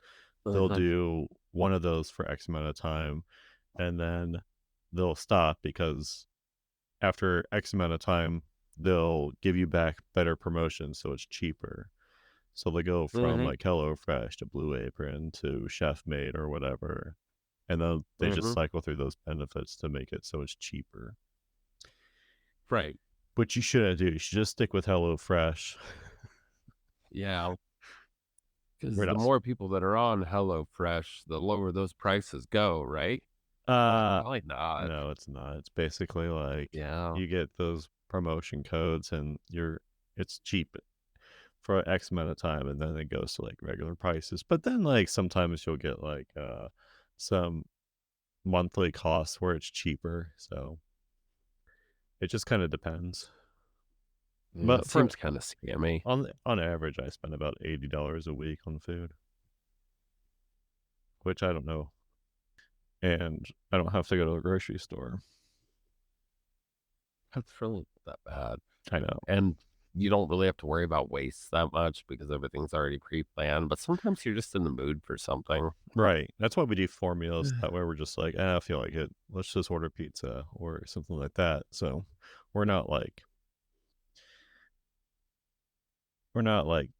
they'll uh-huh. do one of those for X amount of time, and then they'll stop because after X amount of time, they'll give you back better promotions, so it's cheaper. So they go from Mhm, like HelloFresh to Blue Apron to ChefMate or whatever, and then they just mhm. cycle through those benefits to make it so it's cheaper. Right. Which you shouldn't do. You should just stick with HelloFresh. Yeah, because What the else? more people that are on HelloFresh, the lower those prices go, right? Uh, Probably not. no, it's not. It's basically like Yeah, you get those promotion codes and it's cheap for X amount of time, and then it goes to like regular prices. But then like sometimes you'll get like some monthly costs where it's cheaper. So it just kind of depends. yeah, it But for seems kinda scammy. on average, I spend about $80 a week on food, which I don't know, and I don't have to go to the grocery store. That's really not that bad, I know. and you don't really have to worry about waste that much because everything's already pre-planned, but sometimes you're just in the mood for something. Right. That's why we do 4 meals. That way we're just like, I feel like it. Let's just order pizza or something like that. So we're not like we're not like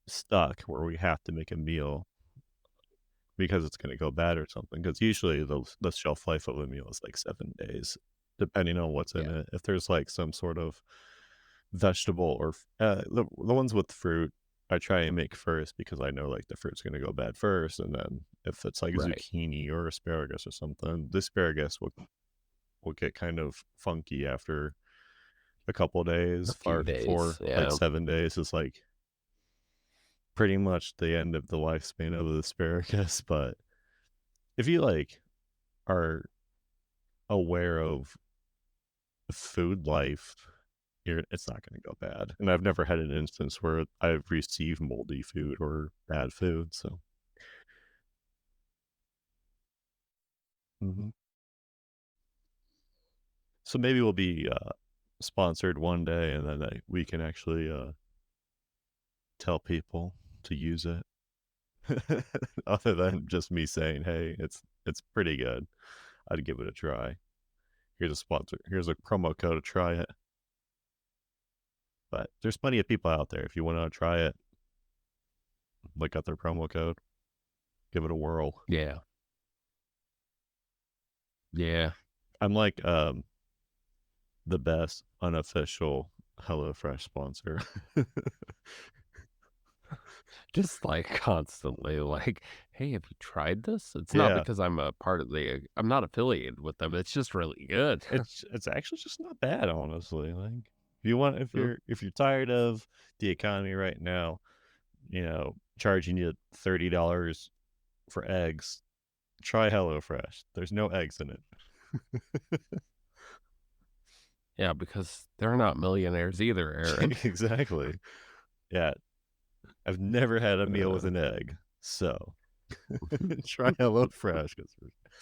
stuck where we have to make a meal because it's going to go bad or something. Because usually the shelf life of a meal is like 7 days, depending on what's in Yeah, it. If there's like some sort of vegetable or the ones with fruit, I try and make first because I know, like, the fruit's gonna go bad first, and then if it's, like, Right. zucchini or asparagus or something, the asparagus will get kind of funky after a couple days, A few days, like, yeah. 7 days is, like, pretty much the end of the lifespan of the asparagus, but if you, like, are aware of food life, it's not gonna go bad, and I've never had an instance where I've received moldy food or bad food, so mhm. So maybe we'll be, sponsored one day, and then, we can actually, tell people to use it other than just me saying, "Hey, it's pretty good. I'd give it a try. Here's a promo code to try it." But there's plenty of people out there. If you wanna try it, look up their promo code, give it a whirl. Yeah. Yeah. I'm like, the best unofficial HelloFresh sponsor. Just, like, constantly, like, "Hey, have you tried this?" It's not Yeah, because I'm a part of the I'm not affiliated with them, it's just really good. it's actually just not bad, honestly, like, if you want Mm, if you're tired of the economy right now, charging you $30 for eggs, try HelloFresh. There's no eggs in it. yeah, because they're not millionaires either, Aaron. Exactly. Yeah, I've never had a meal with Uh, an egg, so try HelloFresh 'cause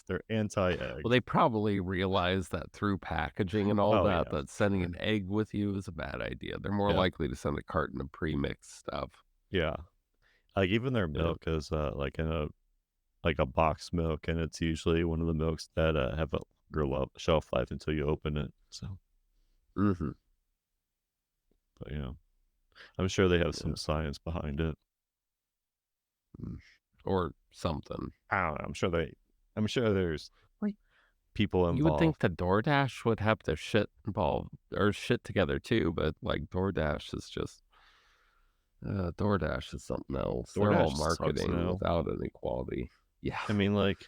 they're well, anti-egg. they probably realize that through packaging and all Oh, that, yeah, that for sending an sure. egg with you is a bad idea. They're more Yeah, likely to send a carton of pre-mixed stuff. yeah. Like, even their Yeah. milk is, like, in a box milk, and it's usually one of the milks that, have a longer shelf life until you open it, so Mhm. but, I'm sure they have some Yeah. science behind it. Mm. Or something. I don't know, I'm sure there's Like, people you would involved. think that DoorDash would have their shit involved or shit together too, but, like, DoorDash is something else. They're all DoorDash sucks marketing now. without any quality. Yeah, I mean, like,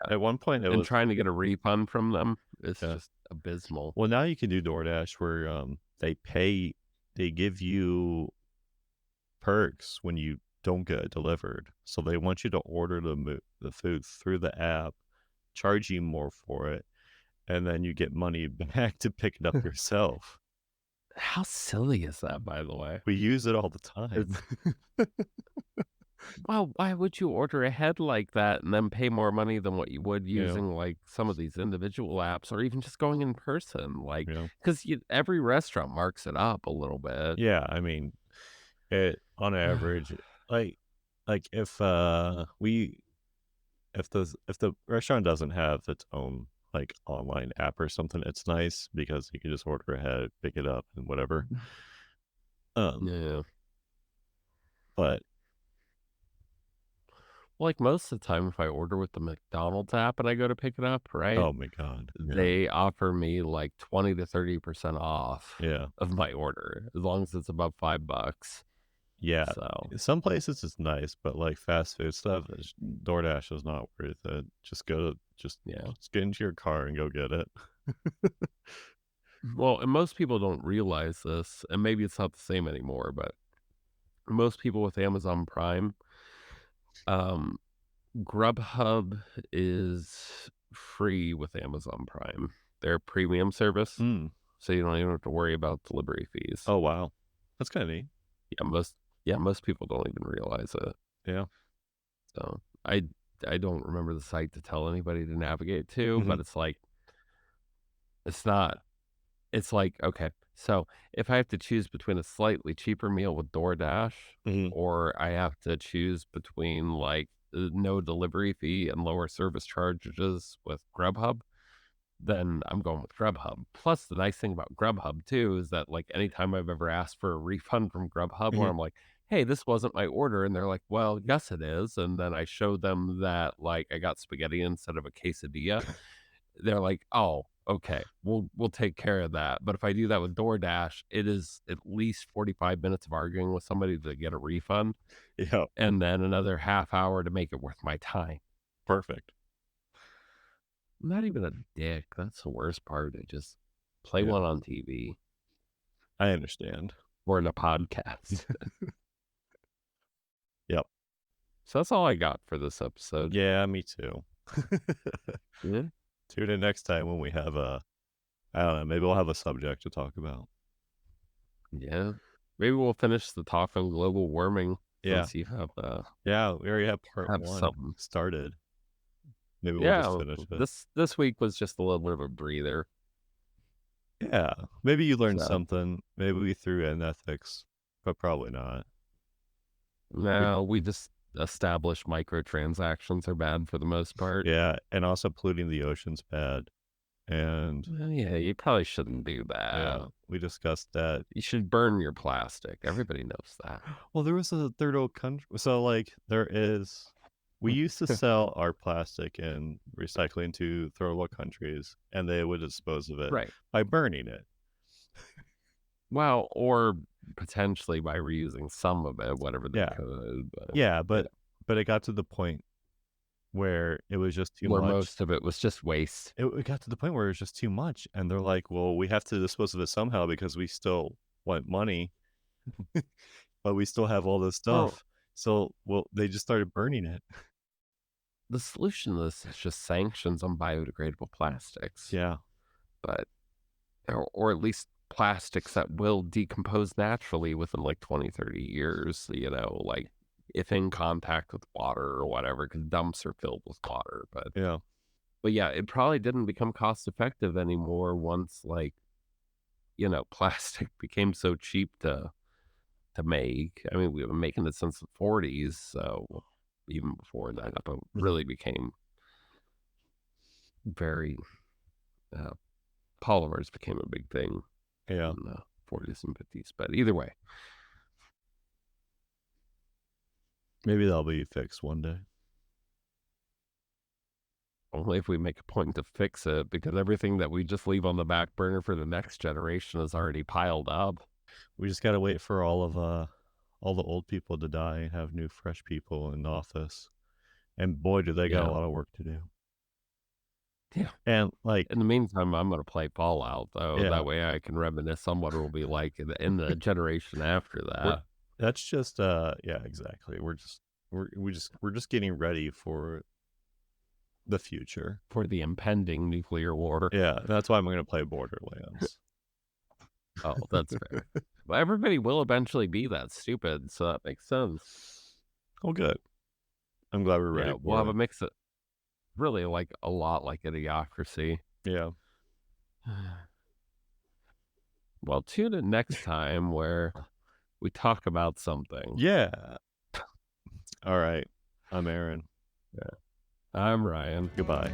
yeah, at one point, it and was trying to get a refund from them is yeah. just abysmal. Well, now you can do DoorDash where, they give you perks when you don't get it delivered. So they want you to order the food through the app, charge you more for it, and then you get money back to pick it up yourself. How silly is that, by the way? We use it all the time. It's well, why would you order ahead like that and then pay more money than what you would You know? using, like, some of these individual apps or even just going in person? Like, You know? 'cause every restaurant marks it up a little bit. Yeah, I mean, it on average, like if, if the restaurant doesn't have its own, like, online app or something, it's nice because you can just order ahead, pick it up, and whatever. Um, Yeah. but Like, most of the time, if I order with the McDonald's app and I go to pick it up, right, oh my god, yeah, they offer me, like, 20 to 30% off yeah, of my order, as long as it's above $5. yeah. So, Some places it's nice, but, like, fast food stuff, DoorDash is not worth it. yeah. Just get into your car and go get it. Well, and most people don't realize this, and maybe it's not the same anymore, but most people with Amazon Prime, um, Grubhub is free with Amazon Prime. They're a premium service, Mm. so you don't even have to worry about delivery fees. Oh, wow. That's kinda neat. Yeah, most people don't even realize it. Yeah. So, I don't remember the site to tell anybody to navigate to, but Mhm, it's like it's not it's like, okay, so if I have to choose between a slightly cheaper meal with DoorDash mhm. or I have to choose between, like, no delivery fee and lower service charges with Grubhub, then I'm going with Grubhub. Plus, the nice thing about Grubhub too is that, like, anytime I've ever asked for a refund from Grubhub where Mhm. I'm like, "Hey, this wasn't my order," and they're like, "Well, yes, it is," and then I show them that, like, I got spaghetti instead of a quesadilla, they're like, "Oh." okay, we'll take care of that. But if I do that with DoorDash, it is at least 45 minutes of arguing with somebody to get a refund, Yeah, and then another half hour to make it worth my time. perfect. I'm not even a dick. That's the worst part. I just play Yeah, one on TV I understand. or in a podcast. Yep. So that's all I got for this episode. Yeah, me too. Yeah. Tune in next time when we have a I don't know, maybe we'll have a subject to talk about. Yeah. Maybe we'll finish the talk on global warming Yeah. since you Yeah, we already have part have 1 something. started. Maybe we'll just Yeah. finish it. This week was just a little bit of a breather. Yeah, maybe you learned So something. Maybe we threw in ethics, but probably not. We no, we just established microtransactions are bad for the most part. Yeah, and also polluting the ocean's bad, and Well, yeah, you probably shouldn't do yeah, that. we discussed that. You should burn your plastic. Everybody knows that. Well, there was a third world country so, like, there is we used to sell our plastic and recycling to third world countries, and they would dispose of it Right. by burning it. Well, or potentially by reusing some of it, whatever they Yeah. could, but Yeah, you know, but it got to the point where it was just too where much. most of it was just waste. It got to the point where it was just too much, and they're like, "Well, we have to dispose of it somehow because we still want money, but we still have all this Well, stuff." So, well, they just started burning it. the solution to this is just sanctions on biodegradable plastics, Yeah, but or at least plastics that will decompose naturally within like 20, 30 years, like if in contact with water or whatever, because dumps are filled with water. yeah, But yeah, it probably didn't become cost effective anymore once plastic became so cheap to make. I mean, we've been making it since the 40s, so even before that, but it really became very uh, polymers became a big thing yeah. in the 40s and 50s. But either way, Maybe that'll be fixed one day. only if we make a point to fix it, because everything that we just leave on the back burner for the next generation is already piled up. We just gotta wait for all the old people to die and have new, fresh people in office, and boy, do they got a Yeah. lot of work to do. Yeah. And, like In the meantime, I'm going to play Fallout, though. yeah, That way I can reminisce on what it will be like in the generation after we're that that's just, yeah, exactly. We're just getting ready for the future. for the impending nuclear war. Yeah, that's why I'm gonna play Borderlands. Oh, that's fair. But everybody will eventually be that stupid, so that makes sense. Oh, good. I'm glad we're ready Yeah, we'll for have a it. mix of really like a lot like Idiocracy. Yeah. Well, tune in next time where we talk about something. Yeah. Alright. I'm Aaron. Yeah. I'm Ryan. Goodbye.